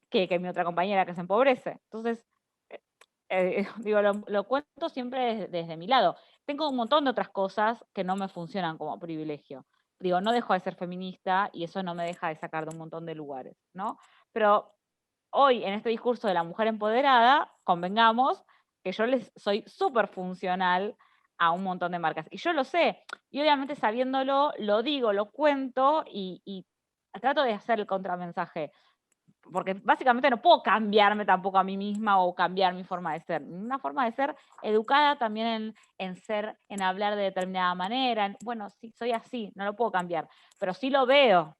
que mi otra compañera que se empobrece. Entonces, digo, lo cuento siempre desde mi lado. Tengo un montón de otras cosas que no me funcionan como privilegio. Digo, no dejo de ser feminista y eso no me deja de sacar de un montón de lugares, ¿no? Pero hoy, en este discurso de la mujer empoderada, convengamos que yo les soy súper funcional a un montón de marcas. Y yo lo sé, y obviamente sabiéndolo, lo digo, lo cuento y trato de hacer el contramensaje. Porque básicamente no puedo cambiarme tampoco a mí misma o cambiar mi forma de ser. Una forma de ser educada también en hablar de determinada manera. Bueno, sí, soy así, no lo puedo cambiar, pero sí lo veo.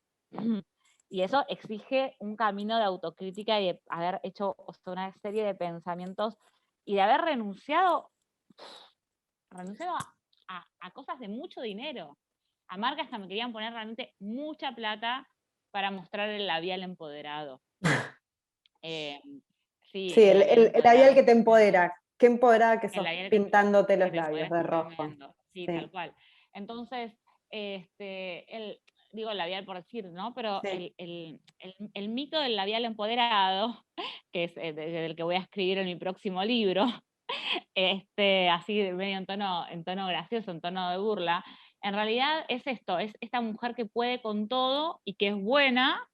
Y eso exige un camino de autocrítica y de haber hecho una serie de pensamientos y de haber renunciado a cosas de mucho dinero, a marcas que me querían poner realmente mucha plata para mostrar el labial empoderado. Eh, sí, Sí, el labial el labial empoderado que te es tremendo. empodera. Qué empoderada que El sos labial pintándote que los te empodera labios es de rojo. tremendo. Sí, Sí, tal cual. Entonces, digo el labial por decir, ¿no? Pero sí. el mito del labial empoderado, que es del que voy a escribir en mi próximo libro, así medio en tono gracioso, en tono de burla, en realidad es esto, es esta mujer que puede con todo y que es buena.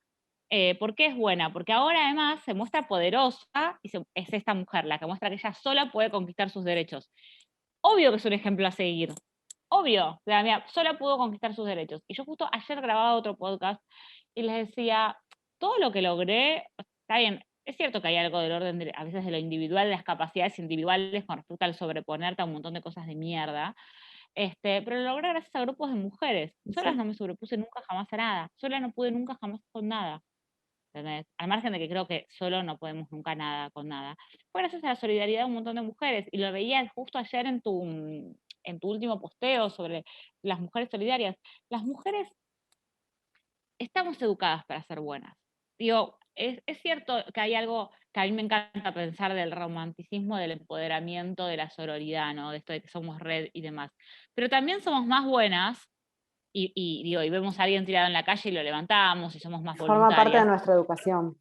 ¿Por qué es buena? Porque ahora además se muestra poderosa y es esta mujer la que muestra que ella sola puede conquistar sus derechos. Obvio que es un ejemplo a seguir. Obvio. O sea, mira, sola pudo conquistar sus derechos. Y yo justo ayer grababa otro podcast y les decía, todo lo que logré, está bien, es cierto que hay algo del orden a veces de lo individual, de las capacidades individuales con respecto al sobreponerte a un montón de cosas de mierda, pero lo logré gracias a grupos de mujeres. Solas Sí. no me sobrepuse nunca jamás a nada. Sola no pude nunca jamás con nada. ¿Entendés? Al margen de que creo que solo no podemos nunca nada con nada. Fue gracias a la solidaridad de un montón de mujeres. Y lo veía justo ayer en tu último posteo sobre las mujeres solidarias. Las mujeres estamos educadas para ser buenas. Digo, es cierto que hay algo que a mí me encanta pensar del romanticismo, del empoderamiento, de la sororidad, ¿no? De esto de que somos red y demás. Pero también somos más buenas digo, y vemos a alguien tirado en la calle y lo levantamos y somos más Forma parte de voluntarias. nuestra educación.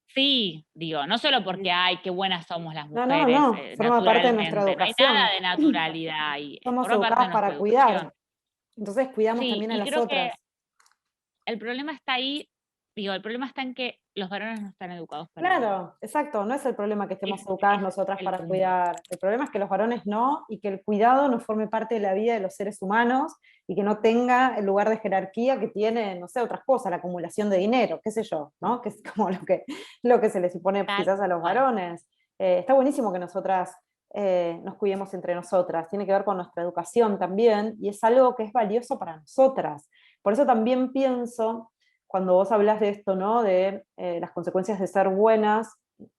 Sí, digo, no solo porque, Sí. ay, qué buenas somos las No, no, mujeres, no. Forma parte de nuestra naturalmente, no hay nada educación. de naturalidad ahí, Somos forma parte de educadas nuestra para cuidar. educación. Entonces cuidamos Sí, también a y las creo que otras. el problema está ahí, digo, el problema está en que los varones no están educados para nada. Claro, exacto, no es el problema que estemos Ese educadas es nosotras el para punto. cuidar. El problema es que los varones no, y que el cuidado no forme parte de la vida de los seres humanos y que no tenga el lugar de jerarquía que tiene, no sé, otras cosas, la acumulación de dinero, qué sé yo, ¿no? Que es como lo que se le supone Tal quizás a los cual. varones. Está buenísimo que nosotras nos cuidemos entre nosotras, tiene que ver con nuestra educación también, y es algo que es valioso para nosotras. Por eso también pienso cuando vos hablas de esto, ¿no? De las consecuencias de ser buenas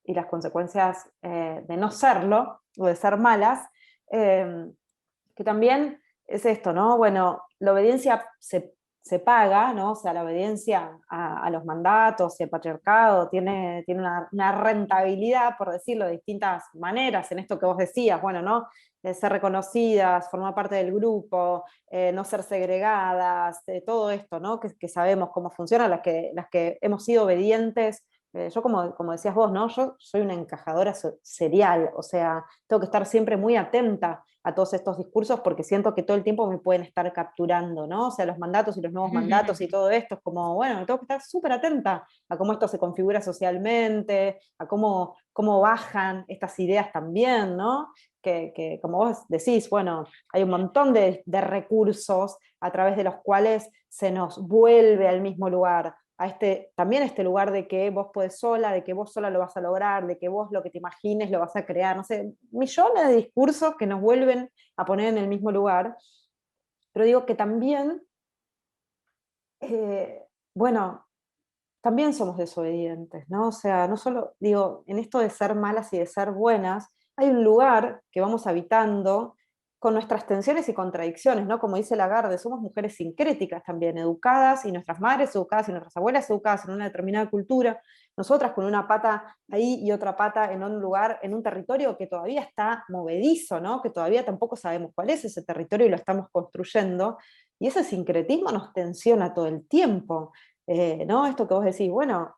y las consecuencias de no serlo, o de ser malas, que también es esto, ¿no? Bueno, la obediencia se se paga, ¿no? O sea, la obediencia a los mandatos y el patriarcado tiene una rentabilidad, por decirlo de distintas maneras, en esto que vos decías, bueno, ¿no? Ser reconocidas, formar parte del grupo, no ser segregadas, todo esto, ¿no? Que sabemos cómo funciona, las que hemos sido obedientes. Yo, como decías vos, ¿no? Yo soy una encajadora serial, o sea, tengo que estar siempre muy atenta a todos estos discursos porque siento que todo el tiempo me pueden estar capturando, ¿no? O sea, los mandatos y los nuevos mandatos y todo esto es como, bueno, tengo que estar súper atenta a cómo esto se configura socialmente, a cómo bajan estas ideas también, ¿no? Que como vos decís, bueno, hay un montón de recursos a través de los cuales se nos vuelve al mismo lugar, también este lugar de que vos podés sola, de que vos sola lo vas a lograr, de que vos lo que te imagines lo vas a crear, no sé, millones de discursos que nos vuelven a poner en el mismo lugar, pero digo que también, bueno, también somos desobedientes, ¿no? O sea, no solo, digo, en esto de ser malas y de ser buenas, hay un lugar que vamos habitando con nuestras tensiones y contradicciones, ¿no? Como dice Lagarde, somos mujeres sincréticas también, educadas, y nuestras madres educadas, y nuestras abuelas educadas en una determinada cultura, nosotras con una pata ahí y otra pata en un lugar, en un territorio que todavía está movedizo, ¿no? Que todavía tampoco sabemos cuál es ese territorio y lo estamos construyendo, y ese sincretismo nos tensiona todo el tiempo. ¿No? Esto que vos decís, bueno,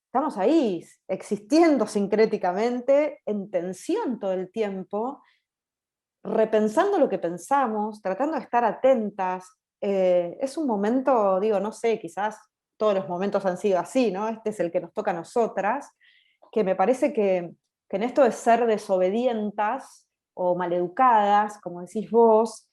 estamos ahí existiendo sincréticamente, en tensión todo el tiempo, repensando lo que pensamos, tratando de estar atentas. Es un momento, digo, no sé, quizás todos los momentos han sido así, ¿no? Este es el que nos toca a nosotras, que me parece que en esto de ser desobedientas o maleducadas, como decís vos,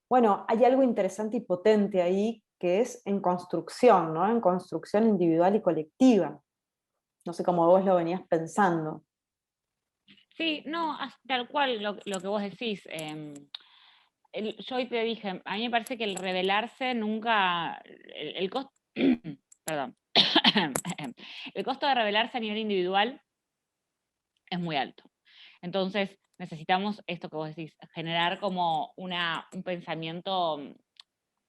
bueno, hay algo interesante y potente ahí que es en construcción, ¿no? En construcción individual y colectiva. No sé cómo vos lo venías pensando. Sí, no, tal cual lo que vos decís. Yo hoy te dije, a mí me parece que el rebelarse nunca, el costo, perdón, el costo de rebelarse a nivel individual es muy alto. Entonces necesitamos esto que vos decís, generar como un pensamiento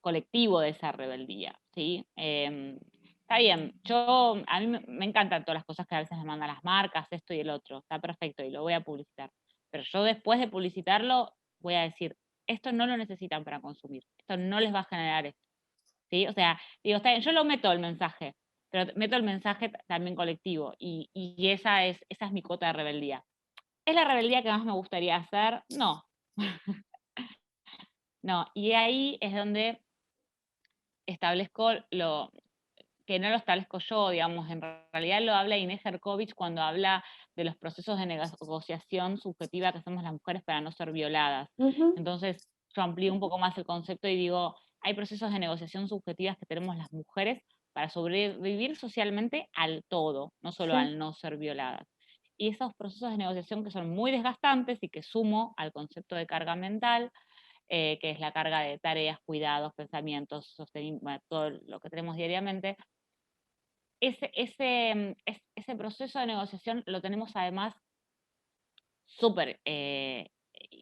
colectivo de esa rebeldía, ¿sí? Está bien, a mí me encantan todas las cosas que a veces me mandan las marcas, esto y el otro, está perfecto y lo voy a publicitar. Pero yo después de publicitarlo voy a decir, esto no lo necesitan para consumir, esto no les va a generar esto, ¿sí? O sea, digo, está bien, yo lo meto el mensaje, pero meto el mensaje también colectivo y esa es mi cuota de rebeldía. ¿Es la rebeldía que más me gustaría hacer? No. No, y ahí es donde establezco que no lo establezco yo, digamos, en realidad lo habla Inés Herkovich cuando habla de los procesos de negociación subjetiva que hacemos las mujeres para no ser violadas. Ujú. Entonces, yo amplío un poco más el concepto y digo, hay procesos de negociación subjetivas que tenemos las mujeres para sobrevivir socialmente al todo, no solo Sí. al no ser violadas. Y esos procesos de negociación que son muy desgastantes y que sumo al concepto de carga mental, que es la carga de tareas, cuidados, pensamientos, todo lo que tenemos diariamente, ese proceso de negociación lo tenemos además súper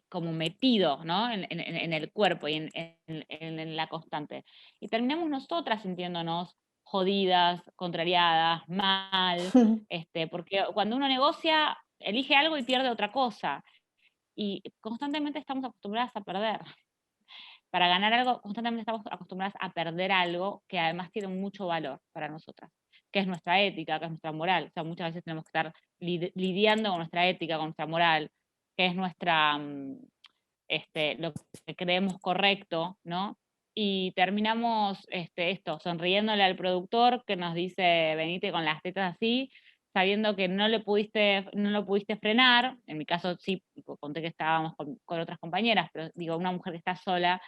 como metido, ¿no? En el cuerpo y en la constante. Y terminamos nosotras sintiéndonos jodidas, contrariadas, mal, porque cuando uno negocia, elige algo y pierde otra cosa. Y constantemente estamos acostumbradas a perder. Para ganar algo, constantemente estamos acostumbradas a perder algo que además tiene mucho valor para nosotras, que es nuestra ética, que es nuestra moral. O sea, muchas veces tenemos que estar lidiando con nuestra ética, con nuestra moral, que es lo que creemos correcto, ¿no? Y terminamos sonriéndole al productor que nos dice, venite con las tetas así, sabiendo que no lo pudiste frenar. En mi caso sí, conté que estábamos con otras compañeras, pero digo, una mujer que está sola,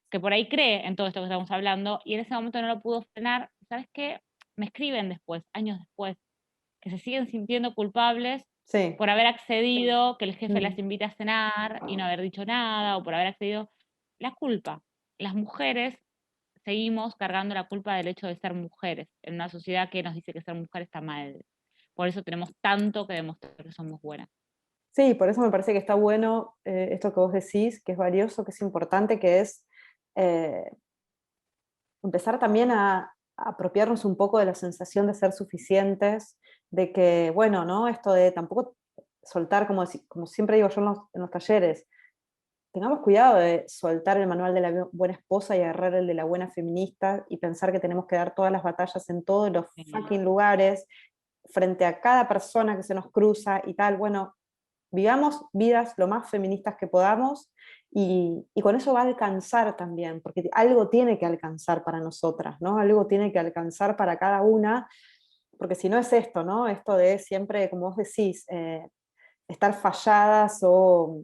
que por ahí cree en todo esto que estamos hablando, y en ese momento no lo pudo frenar. ¿Sabes qué? Me escriben después, años después, que se siguen sintiendo culpables Sí. por haber accedido, que el jefe las Mm. invita a cenar y no haber dicho nada, o por haber accedido. La culpa. Las mujeres seguimos cargando la culpa del hecho de ser mujeres, en una sociedad que nos dice que ser mujer está mal. Por eso tenemos tanto que demostrar que somos buenas. Sí, por eso me parece que está bueno esto que vos decís, que es valioso, que es importante, que es, eh, empezar también a apropiarnos un poco de la sensación de ser suficientes, de que, bueno, ¿no? Esto de tampoco soltar, como siempre digo yo en los talleres, tengamos cuidado de soltar el manual de la buena esposa y agarrar el de la buena feminista y pensar que tenemos que dar todas las batallas en todos los fucking lugares, frente a cada persona que se nos cruza y tal. Bueno, vivamos vidas lo más feministas que podamos y con eso va a alcanzar también, porque algo tiene que alcanzar para nosotras, ¿no? Algo tiene que alcanzar para cada una, porque si no es esto, ¿no? Esto de siempre, como vos decís, estar falladas o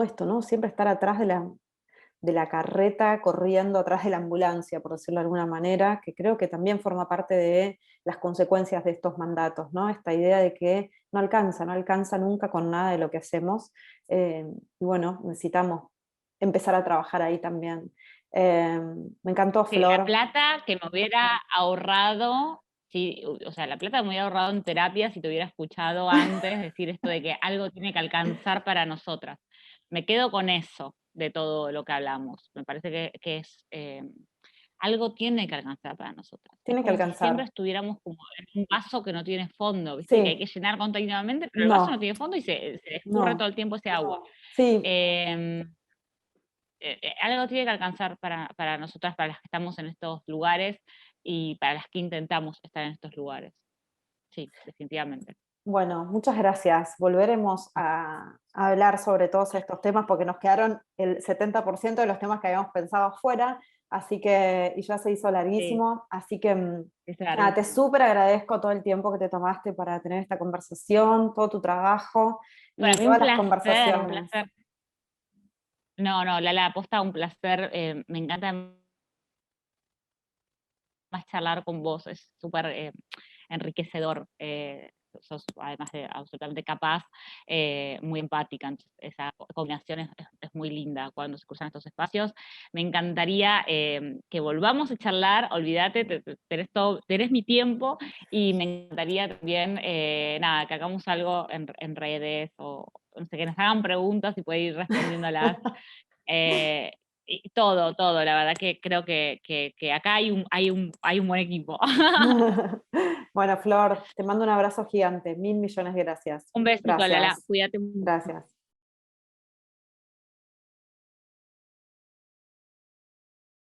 esto, ¿no? Siempre estar atrás de la carreta, corriendo atrás de la ambulancia, por decirlo de alguna manera, que creo que también forma parte de las consecuencias de estos mandatos, ¿no? Esta idea de que no alcanza nunca con nada de lo que hacemos, y bueno, necesitamos empezar a trabajar ahí también. Me encantó, Sí, la Flor. plata que me hubiera ahorrado, sí, o sea, la plata que me hubiera ahorrado en terapia si te hubiera escuchado antes decir esto de que algo tiene que alcanzar para nosotras. Me quedo con eso de todo lo que hablamos. Me parece que es algo tiene que alcanzar para nosotras. Es Tiene que como si siempre alcanzar. estuviéramos como en un vaso que no tiene fondo, ¿viste? Que hay Sí, que llenar continuamente, pero el vaso no no, tiene fondo y se escurre todo no. el tiempo ese agua. Sí, Em, algo tiene que alcanzar para nosotras, para las que estamos en estos lugares y para las que intentamos estar en estos lugares. Sí, definitivamente. bueno, muchas gracias. Volveremos a hablar sobre todos estos temas porque nos quedaron el 70% de los temas que habíamos pensado afuera, así que, y ya se hizo Sí, larguísimo, así que es nada, te larguísimo. súper agradezco todo el tiempo que te tomaste para tener esta conversación, todo tu trabajo Para y mí todas un las placer, un conversaciones. placer. No, no, Lala, aposta un placer. Me encanta más charlar con vos, es súper enriquecedor. Sos, además de absolutamente capaz, muy empática. Entonces, esa combinación es muy linda cuando se cruzan estos espacios. Me encantaría que volvamos a charlar, olvídate, tenés mi tiempo, y me encantaría también, nada, que hagamos algo en redes, o no sé, que nos hagan preguntas y poder ir respondiéndolas. Eh, y todo, la verdad que creo que acá hay un buen equipo. Bueno, Flor, te mando un abrazo gigante. 1000 millones de gracias. Un besito, Lala, Gracias. cuídate mucho. Gracias.